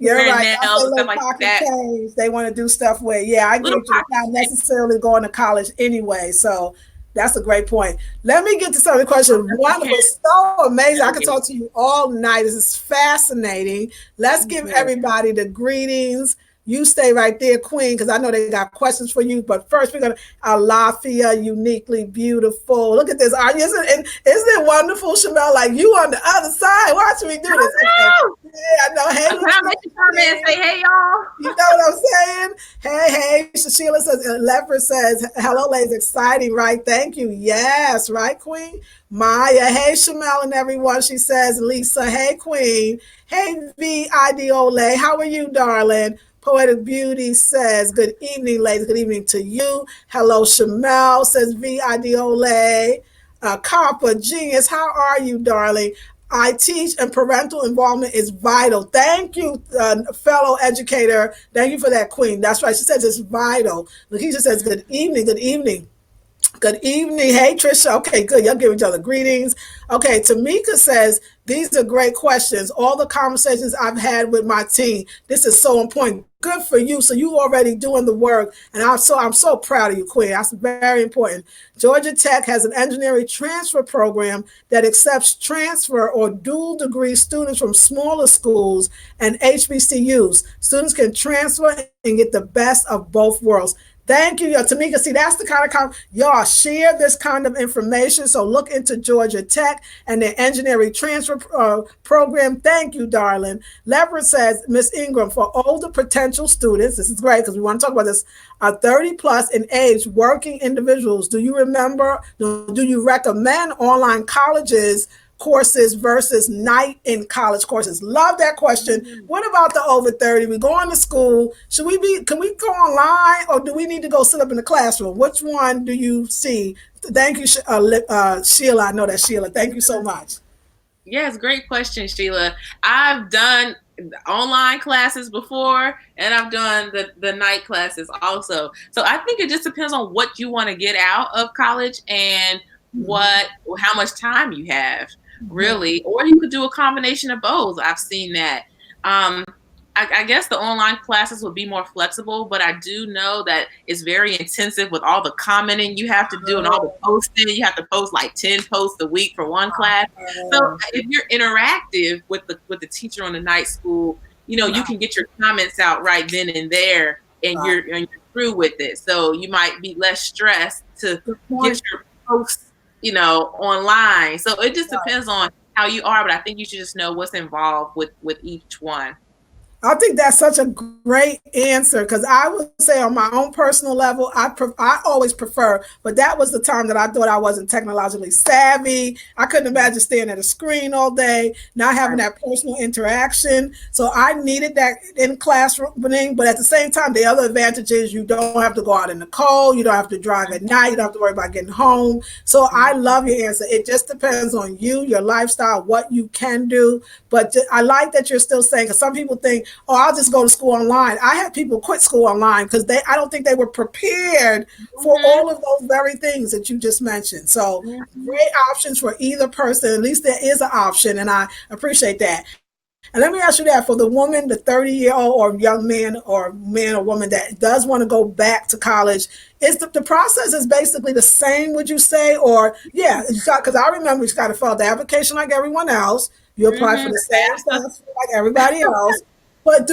You're right. Stuff like that. Change, they want to do stuff with. I agree with you. Not necessarily going to college anyway. So that's a great point. Let me get to some of the questions. Wonderful. So amazing. I could talk to you all night. This is fascinating. Let's give everybody the greetings. You stay right there, Queen, because I know they got questions for you. But first, we're going to Alafia, uniquely beautiful. Look at this. Isn't it wonderful, Shamelle? Like you on the other side. Why should we do this? Okay. Yeah, I know. Hey, I'm make you come in and say, hey, y'all. You know what I'm saying? Hey. Sheila says, Leopard says, hello, ladies. Exciting, right? Thank you. Yes, right, Queen? Maya, hey, Shamelle and everyone. She says, Lisa, hey, Queen. Hey, V.I.D.O.L.A. How are you, darling? Poetic Beauty says, good evening, ladies. Good evening to you. Hello, Shamelle, says V.I.D.O.L.A. Carpa Genius, how are you, darling? I teach and parental involvement is vital. Thank you, fellow educator. Thank you for that, Queen. That's right. She says it's vital. Lakeisha says, good evening, good evening. Good evening. Hey, Trisha. Okay, good. Y'all give each other greetings. Okay, Tamika says, these are great questions. All the conversations I've had with my team, this is so important. Good for you. So you already doing the work. And I'm so proud of you, Queen. That's very important. Georgia Tech has an engineering transfer program that accepts transfer or dual degree students from smaller schools and HBCUs. Students can transfer and get the best of both worlds. Thank you, Tamika. See, that's the kind of y'all share this kind of information. So look into Georgia Tech and their engineering transfer program. Thank you, darling. Leopard says, Miss Ingram, for older potential students, this is great because we want to talk about this, 30 plus in age working individuals. Do you recommend online colleges courses versus night in college courses? Love that question. What about the over 30? We going to school. Can we go online or do we need to go sit up in the classroom? Which one do you see? Thank you, Sheila. I know that's Sheila. Thank you so much. Yes, great question, Sheila. I've done online classes before and I've done the night classes also. So I think it just depends on what you want to get out of college and how much time you have. Really, or you could do a combination of both. I've seen that. I guess the online classes would be more flexible, but I do know that it's very intensive with all the commenting you have to do and all the posting. You have to post like 10 posts a week for one class. So if you're interactive with the teacher on the night school, you can get your comments out right then and there, and your through with it. So you might be less stressed to get your posts, online. So it just depends on how you are, but I think you should just know what's involved with each one. I think that's such a great answer because I would say on my own personal level, I always prefer, but that was the time that I thought I wasn't technologically savvy. I couldn't imagine staying at a screen all day, not having that personal interaction. So I needed that in classroom, but at the same time, the other advantage is you don't have to go out in the cold, you don't have to drive at night, you don't have to worry about getting home. So I love your answer. It just depends on you, your lifestyle, what you can do. But I like that you're still saying, because some people think, oh, I'll just go to school online. I had people quit school online because I don't think they were prepared for all of those very things that you just mentioned. So great options for either person. At least there is an option, and I appreciate that. And let me ask you that for the woman, the 30-year-old or young man or woman that does want to go back to college, is the process is basically the same, would you say? Or, yeah, because I remember you got to fill out the application like everyone else. You apply for the same stuff like everybody else. But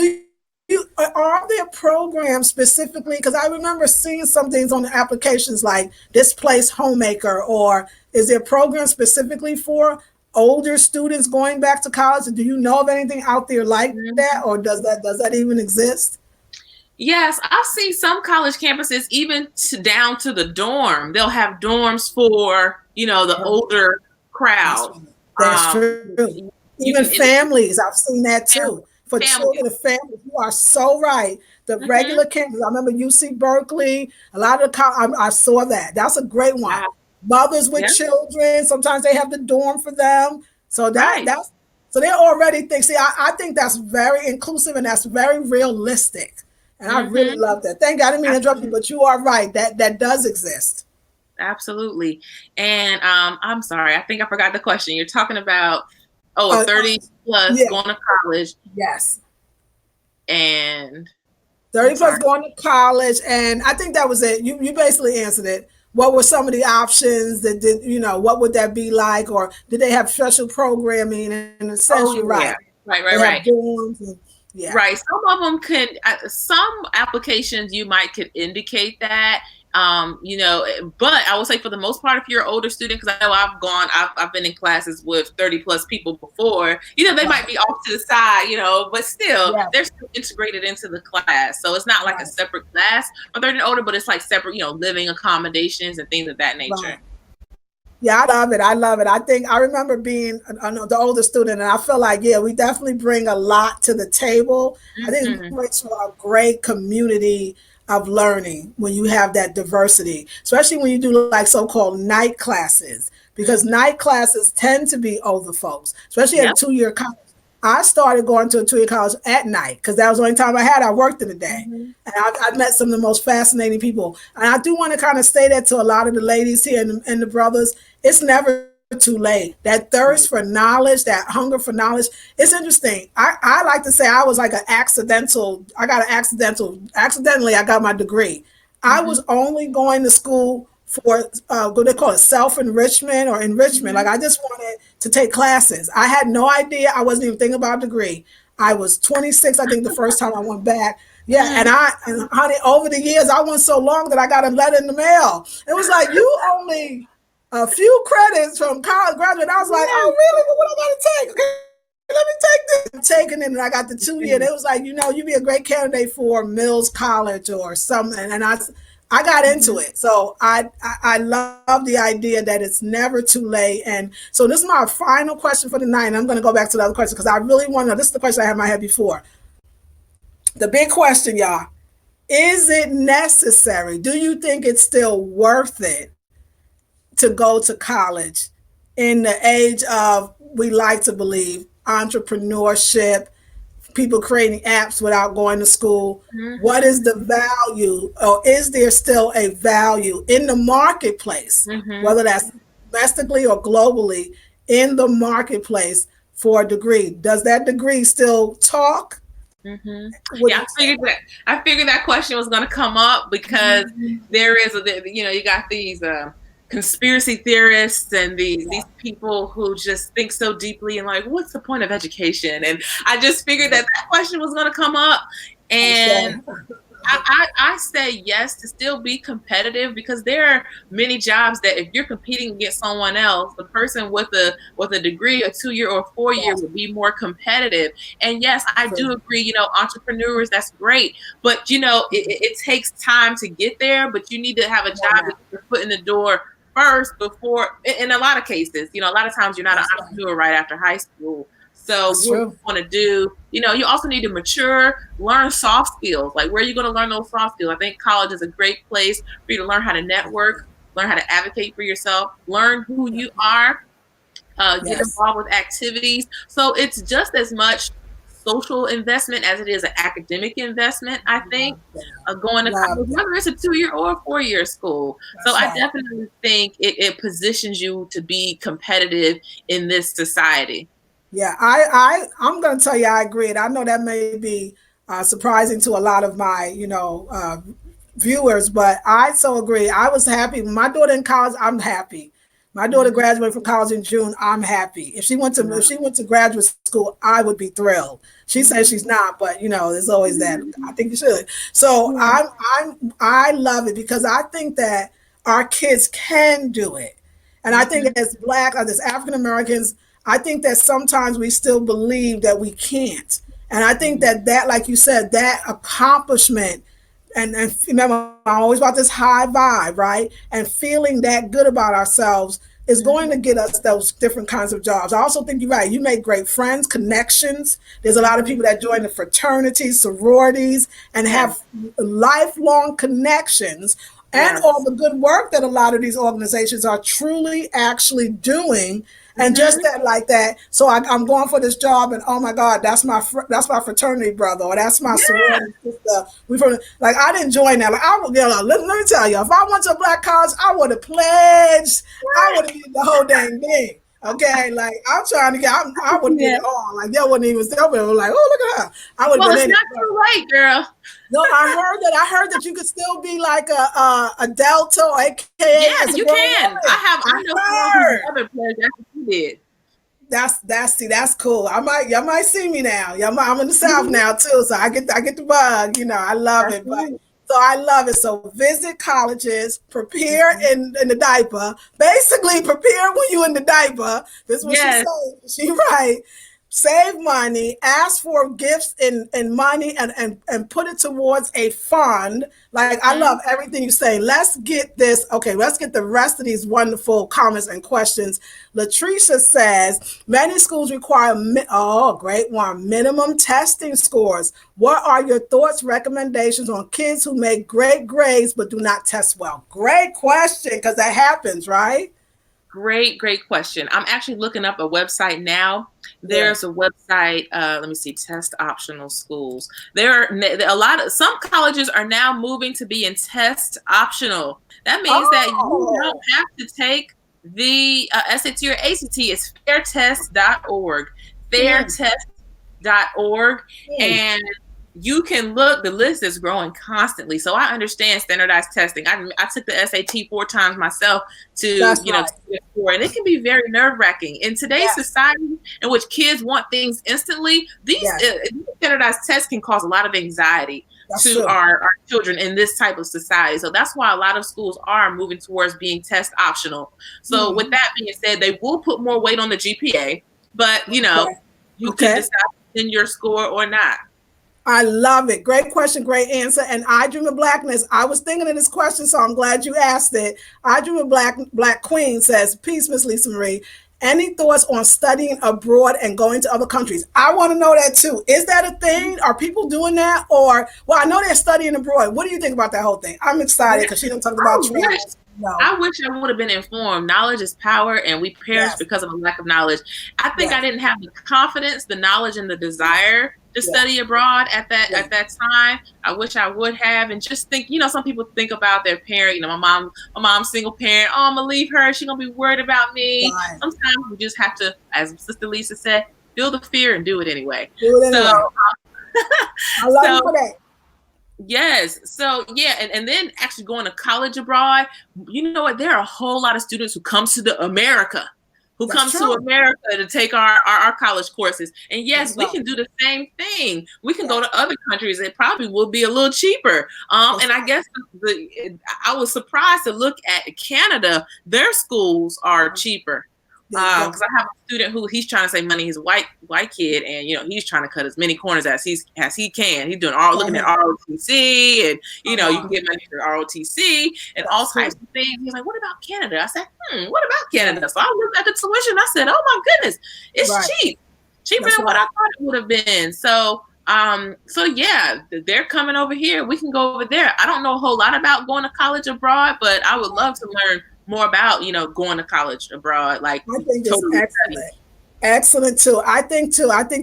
are there programs specifically? Because I remember seeing some things on the applications like displaced homemaker, or is there a program specifically for older students going back to college? Do you know of anything out there like that, or does that even exist? Yes, I've seen some college campuses even down to the dorm. They'll have dorms for the older crowd. That's true. Even families, I've seen that too. For children and families, you are so right. The regular campus, I remember UC Berkeley, a lot of the I saw that. That's a great one. Mothers with children, sometimes they have the dorm for them. So that's so they already think. See, I think that's very inclusive and that's very realistic. And I really love that. Thank God, I didn't mean to interrupt you, but you are right. That does exist. Absolutely. And I'm sorry, I think I forgot the question. You're talking about 30 plus going to college. Yes. And 30 plus going to college. And I think that was it. You basically answered it. What were some of the options that did, what would that be like? Or did they have special programming? And essentially, right. Dorms and, right. Some of them some applications you could indicate that. But I would say for the most part, if you're an older student, because I know I've been in classes with 30 plus people before, they might be off to the side, but still they're still integrated into the class. So it's not like a separate class for 30 and older, but it's like separate, living accommodations and things of that nature. Right. Yeah, I love it. I remember being the older student, and I feel like, we definitely bring a lot to the table. I think it makes for a great community of learning when you have that diversity, especially when you do like so-called night classes, because night classes tend to be older folks, especially at a 2-year college. I started going to a 2-year college at night because that was the only time I had. I worked in the day. And I met some of the most fascinating people. And I do want to kind of say that to a lot of the ladies here and the brothers. It's never too late. That thirst for knowledge, that hunger for knowledge, it's interesting. I like to say I was like accidentally I got my degree. I was only going to school for what they call it, self-enrichment or enrichment. Like I just wanted to take classes. I had no idea. I wasn't even thinking about a degree. I was 26, I think, the first time I went back. Yeah, and honey, over the years, I went so long that I got a letter in the mail. It was like, you only a few credits from college graduate. I was like, oh, really? Well, what I got to take? Okay, let me take this. I'm taking it, and I got the 2-year. It was like, you'd be a great candidate for Mills College or something. And I got into it. So I love the idea that it's never too late. And so this is my final question for the night. And I'm going to go back to the other question because I really want to know. This is the question I had in my head before. The big question, y'all. Is it necessary? Do you think it's still worth it to go to college in the age of, we like to believe, entrepreneurship, people creating apps without going to school? What is the value, or is there still a value in the marketplace, whether that's domestically or globally, in the marketplace for a degree? Does that degree still talk? Yeah, I figured that question was going to come up because there is you got these conspiracy theorists and these people who just think so deeply and like, what's the point of education? And I just figured that question was going to come up. And I say yes to still be competitive, because there are many jobs that if you're competing against someone else, the person with a degree, a 2-year or 4-year, Yes. would be more competitive. And yes, I do True. agree, entrepreneurs, that's great. But it takes time to get there, but you need to have a Come on job now. that you put in the door first before, in a lot of cases, a lot of times you're not an That's right. entrepreneur right after high school. So That's what true. you want to do, you also need to mature, learn soft skills. Like, where are you going to learn those soft skills? I think college is a great place for you to learn how to network, learn how to advocate for yourself, learn who you are, get Yes. involved with activities. So it's just as much social investment as it is an academic investment, I think, going to Love college, that. whether it's a 2-year or a 4-year school. So That's I right. definitely think it positions you to be competitive in this society. Yeah, I'm going to tell you I agree. And I know that may be surprising to a lot of my, viewers, but I so agree. I was happy. My daughter in college, I'm happy. My daughter Mhm. graduated from college in June. I'm happy. If she went to graduate school, I would be thrilled. She says she's not, but there's always that. I think you should. So Yeah. I love it because I think that our kids can do it. And I think Mhm. as black, as African Americans, I think that sometimes we still believe that we can't. And I think Mhm. that like you said, that accomplishment and remember, I'm always about this high vibe, right? And feeling that good about ourselves is going to Mhm. get us those different kinds of jobs. I also think you're right. You make great friends, connections. There's a lot of Mhm. people that join the fraternities, sororities, and Yes. have lifelong connections, and all Yes. the good work that a lot of these organizations are truly actually doing. And just Mhm. that, like that. So I'm going for this job, and oh my God, that's my fraternity brother, or that's my Yeah. sorority sister. We from like I didn't join that. Like I would, let me tell you, if I went to a black college, I would have pledged. I would have did the whole dang thing. Okay, like I'm trying to get, I would have did Yeah. it all. Like there wasn't even still, like, oh look at her. I would have Well, been it's in it. not too late, girl. No, I heard that you could still be like a Delta or Yeah, AKA as a you grown can. woman. I I know someone whose heard. mother pledged. That's what you did. That's cool. Y'all might see me now. I'm in the South Mhm. now too, so I get the bug. I love That's it, but right. so I love it. So visit colleges, prepare Mhm. in the diaper. Basically, prepare when you in the diaper. This is what she Yes. said. She right. Save money, ask for gifts and money, and put it towards a fund. Like I love Mhm. everything you say. Let's get this. Okay, let's get the rest of these wonderful comments and questions. Latricia says many schools require great one, minimum testing scores. What are your thoughts, recommendations on kids who make great grades but do not test well? Great question, because that happens, right? Great, great question. I'm actually looking up a website now. Yeah. There's a website. Let me see. Test optional schools. There are a lot of some colleges are now moving to be in test optional. That means that you don't Oh, have to take the SAT or ACT. It's fairtest.org. mm, Fairtest.org. mm. And you can look, the list is growing constantly. So I understand standardized testing. I took the SAT 4 times myself to, That's to right. get a score. And it can be very nerve wracking. In today's Yes. society, in which kids want things instantly, Yes. these standardized tests can cause a lot of anxiety That's to true. our children in this type of society. So that's why a lot of schools are moving towards being test optional. So with Hmm. that being said, they will put more weight on the GPA, but Okay. you can Okay. decide in your score or not. I love it. Great question, great answer. And I Dream of Blackness. I was thinking of this question, so I'm glad you asked it. I Dream of Black Queen says, Peace, Miss Lisa Marie. Any thoughts on studying abroad and going to other countries? I want to know that too. Is that a thing? Are people doing that? Or, well, I know they're studying abroad. What do you think about that whole thing? I'm excited because she done talked about I travel. wish No. I wish I would have been informed. Knowledge is power, and we perish Yes. because of a lack of knowledge. I think I Yes. didn't have the confidence, the knowledge, and the Yeah. desire to Yeah. study abroad at that Yeah. time. I wish I would have, and just think. Some people think about their parent. My mom's single parent. Oh, I'm gonna leave her. She's gonna be worried about me. Right. Sometimes we just have to, as Sister Lisa said, feel the fear and do it anyway. Do it So, anyway. I love you so for that. yes. So yeah, and then actually going to college abroad, you know what? There are a whole lot of students who come to the America who That's come to true. America to take our college courses. And yes, That's we right. can do the same thing. We can go Yeah. to other countries. It probably will be a little cheaper. And I guess I was surprised to look at Canada. Their schools are cheaper. There you go. Because I have a student who he's trying to save money. He's a white kid, and he's trying to cut as many corners as he can. He's doing looking at ROTC, and you can get money through ROTC and all types of things. He's like, "What about Canada?" I said, "What about Canada?" So I looked at the tuition. I said, "Oh my goodness, it's cheap, cheaper than what I thought it would have been." So yeah, they're coming over here. We can go over there. I don't know a whole lot about going to college abroad, but I would love to learn more about going to college abroad. Like, I think it's totally excellent. Excellent too. I think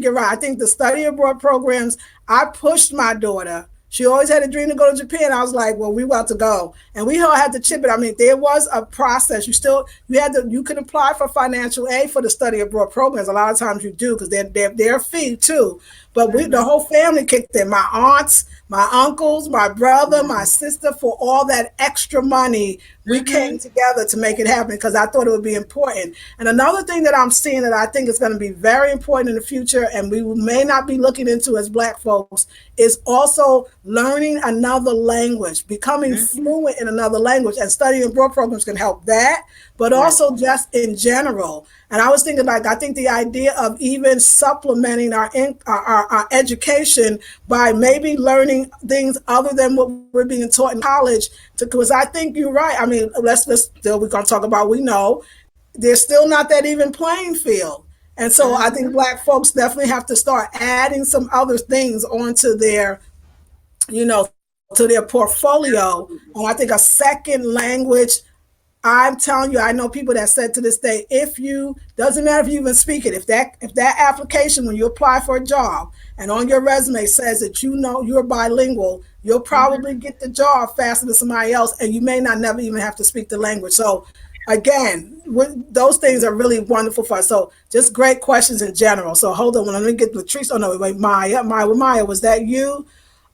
you're right. I think the study abroad programs, I pushed my daughter. She always had a dream to go to Japan. I was like, well, we about to go. And we all had to chip it. I mean, there was a process. You can apply for financial aid for the study abroad programs. A lot of times you do because they're a fee too. But the whole family kicked in. My aunts, my uncles, my brother, my sister, for all that extra money, we came together to make it happen because I thought it would be important. And another thing that I'm seeing that I think is going to be very important in the future, and we may not be looking into as Black folks, is also learning another language, becoming fluent in another language, and studying abroad programs can help that, but also just in general. And I was thinking, I think the idea of even supplementing our education by maybe learning things other than what we're being taught in college, because I think you're right. I mean, we're going to talk about, we know there's still not that even playing field. And so I think Black folks definitely have to start adding some other things onto their, to their portfolio. And I think a second language, I'm telling you, I know people that said to this day, doesn't matter if you even speak it, if that application, when you apply for a job and on your resume says that you're bilingual, you'll probably get the job faster than somebody else, and you may not never even have to speak the language. So again, those things are really wonderful for us. So just great questions in general. So hold on, let me get Latrice. Oh no, wait, Maya, was that you?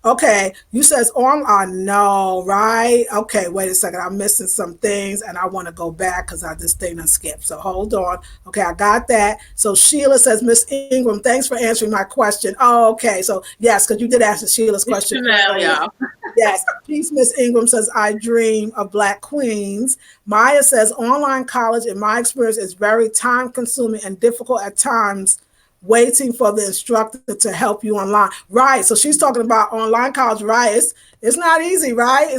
Okay, you says no, right? Okay, wait a second. I'm missing some things and I want to go back because this thing done skipped. So hold on. Okay, I got that. So Sheila says, Miss Ingram, thanks for answering my question. Oh, okay. So yes, because you did answer Sheila's question. Yes. Peace, Miss Ingram says, I dream of Black queens. Maya says, online college, in my experience, is very time consuming and difficult at times, waiting for the instructor to help you online. Right. So she's talking about online college, right? It's not easy, right?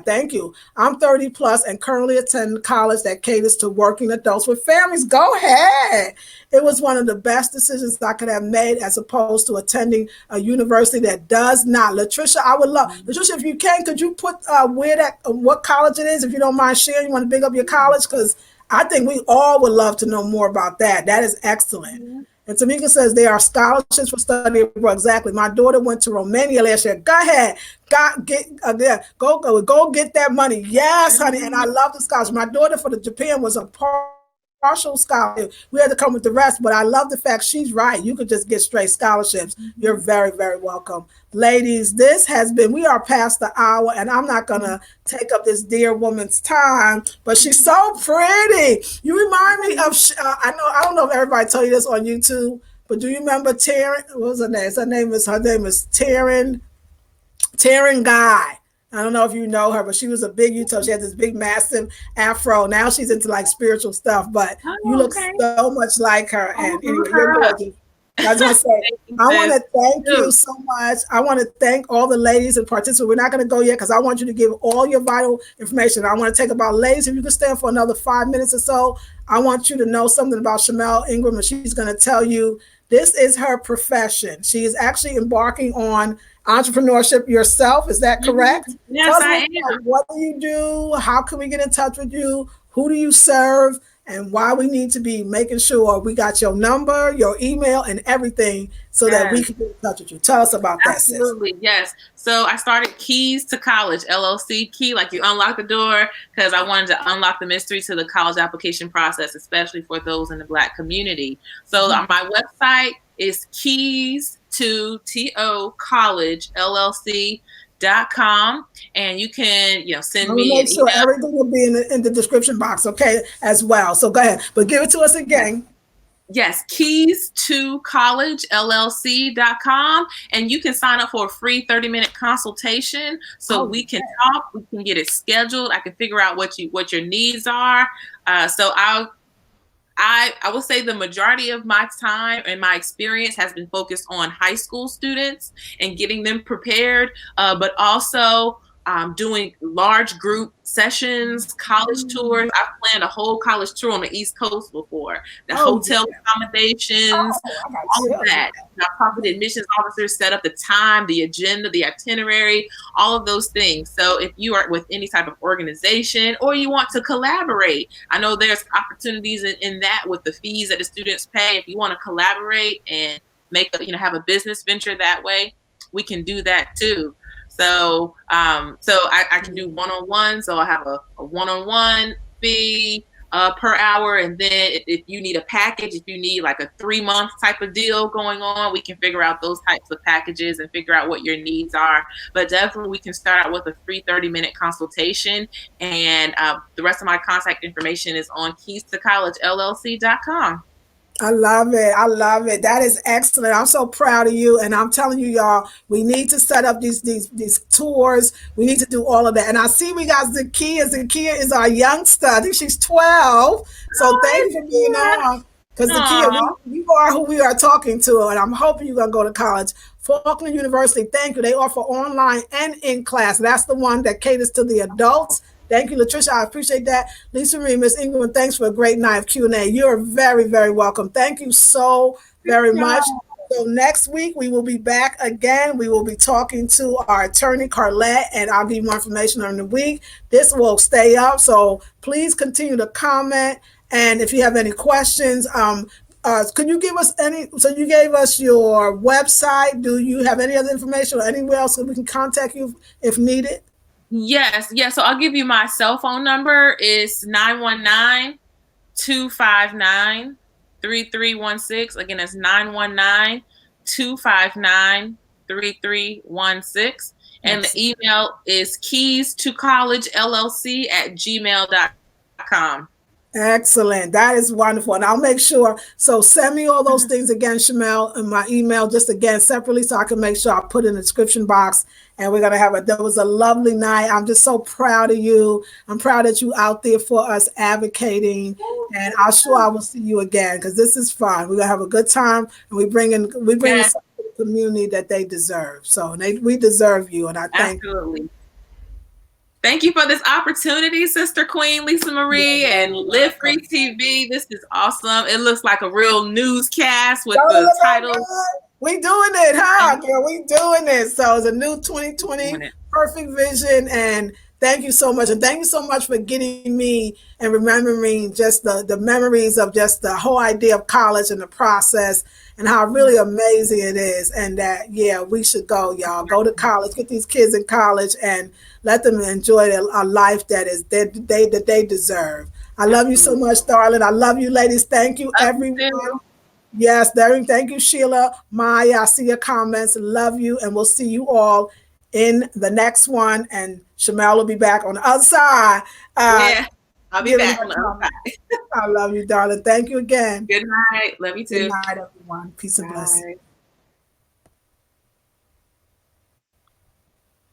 Thank you. I'm 30 plus and currently attend college that caters to working adults with families. Go ahead. It was one of the best decisions I could have made as opposed to attending a university that does not. Latricia, I would love, Latricia, if you can, could you put what college it is, if you don't mind sharing? You want to big up your college? Because I think we all would love to know more about that. That is excellent. And Tamika says there are scholarships for study abroad. Exactly. My daughter went to Romania last year. Go ahead. Go get that money. Yes, honey. And I love the scholarship. My daughter for the Japan was a partial scholarship. We had to come with the rest, but I love the fact she's right. You could just get straight scholarships. You're very, very welcome. Ladies, we are past the hour, and I'm not going to take up this dear woman's time, but she's so pretty. You remind me of, I don't know if everybody told you this on YouTube, but do you remember Taryn? What was her name? Her name is Taryn Guy. I don't know if you know her, but she was a big YouTuber. She had this big, massive afro. Now she's into like spiritual stuff, but you look so much like her. And anyway, you're gorgeous. I just want to say, I want to thank you so much. I want to thank all the ladies and participants. We're not going to go yet because I want you to give all your vital information. I want to take about ladies. If you can stand for another 5 minutes or so, I want you to know something about Shamelle Ingram, and she's going to tell you this is her profession. She is actually embarking on entrepreneurship yourself. Is that correct? Yes, I am. What do you do? How can we get in touch with you? Who do you serve? And why we need to be making sure we got your number, your email, and everything so that we can get in touch with you. Tell us about that, sis. Absolutely, yes. So I started Keys to College, LLC. Key, like you unlock the door, because I wanted to unlock the mystery to the college application process, especially for those in the Black community. So my website is Keys to College, LLC. girlfriendgetawayretreat.com, and you can, send I'm gonna me an make sure email. everything will be in the description box, okay, as well. So go ahead, but give it to us again. Yes, keys to college llc.com, and you can sign up for a free 30-minute consultation so we can talk, we can get it scheduled. I can figure out what your needs are. So I will say the majority of my time and my experience has been focused on high school students and getting them prepared, but also doing large group sessions, college tours. I've planned a whole college tour on the East Coast before. The hotel accommodations, all of that. I've talked to the admissions officers, set up the time, the agenda, the itinerary, all of those things. So if you are with any type of organization or you want to collaborate, I know there's opportunities in that with the fees that the students pay. If you want to collaborate and have a business venture that way, we can do that too. So I can do one-on-one. So I have a one-on-one fee per hour. And then if you need a package, if you need like a 3-month type of deal going on, we can figure out those types of packages and figure out what your needs are. But definitely we can start out with a free 30-minute consultation. And the rest of my contact information is on keys2collegellc.com. I love it. I love it. That is excellent. I'm so proud of you. And I'm telling you, y'all, we need to set up these tours. We need to do all of that. And I see we got Zakia. Zakia is our youngster. I think she's 12. So thank you for being on. Because Zakia, you are who we are talking to. And I'm hoping you're going to go to college. Faulkner University, thank you. They offer online and in class. That's the one that caters to the adults. Thank you, Latricia. I appreciate that. Lisa Marie, Miss Ingram, thanks for a great night of Q&A. You're very, very welcome. Thank you so very much. So next week, we will be back again. We will be talking to our attorney, Carlette, and I'll give you more information during the week. This will stay up, so please continue to comment. And if you have any questions, can you give us any, so you gave us your website. Do you have any other information or anywhere else that we can contact you if needed? Yes. So I'll give you my cell phone number. It's 919-259-3316. Again, it's 919-259-3316. And the email is keys2collegellc@gmail.com. Excellent. That is wonderful. And I'll make sure. So send me all those things again, Shamelle, in my email, just again separately, so I can make sure I put in the description box. And we're going to have that was a lovely night. I'm just so proud of you. I'm proud that you out there for us advocating. And I'm sure I will see you again because this is fun. We're going to have a good time. And we bring in something to the community that they deserve. So we deserve you. And I thank you. Thank you for this opportunity, Sister Queen Lisa Marie and Live Free TV. This is awesome. It looks like a real newscast with the title. We doing it, huh, girl? We doing it. So it's a new 2020 perfect vision. And thank you so much. And thank you so much for getting me and remembering just the memories of just the whole idea of college and the process and how really amazing it is. And that, we should go, y'all. Go to college, get these kids in college and let them enjoy a life that they deserve. I love you so much, darling. I love you, ladies. Thank you, everyone. Yes, thank you, Sheila, Maya. I see your comments. Love you. And we'll see you all in the next one. And Shamelle will be back on the other side. I'll be back on the other side. I love you, darling. Thank you again. Good night. Love you too. Good night, everyone. Peace and blessings.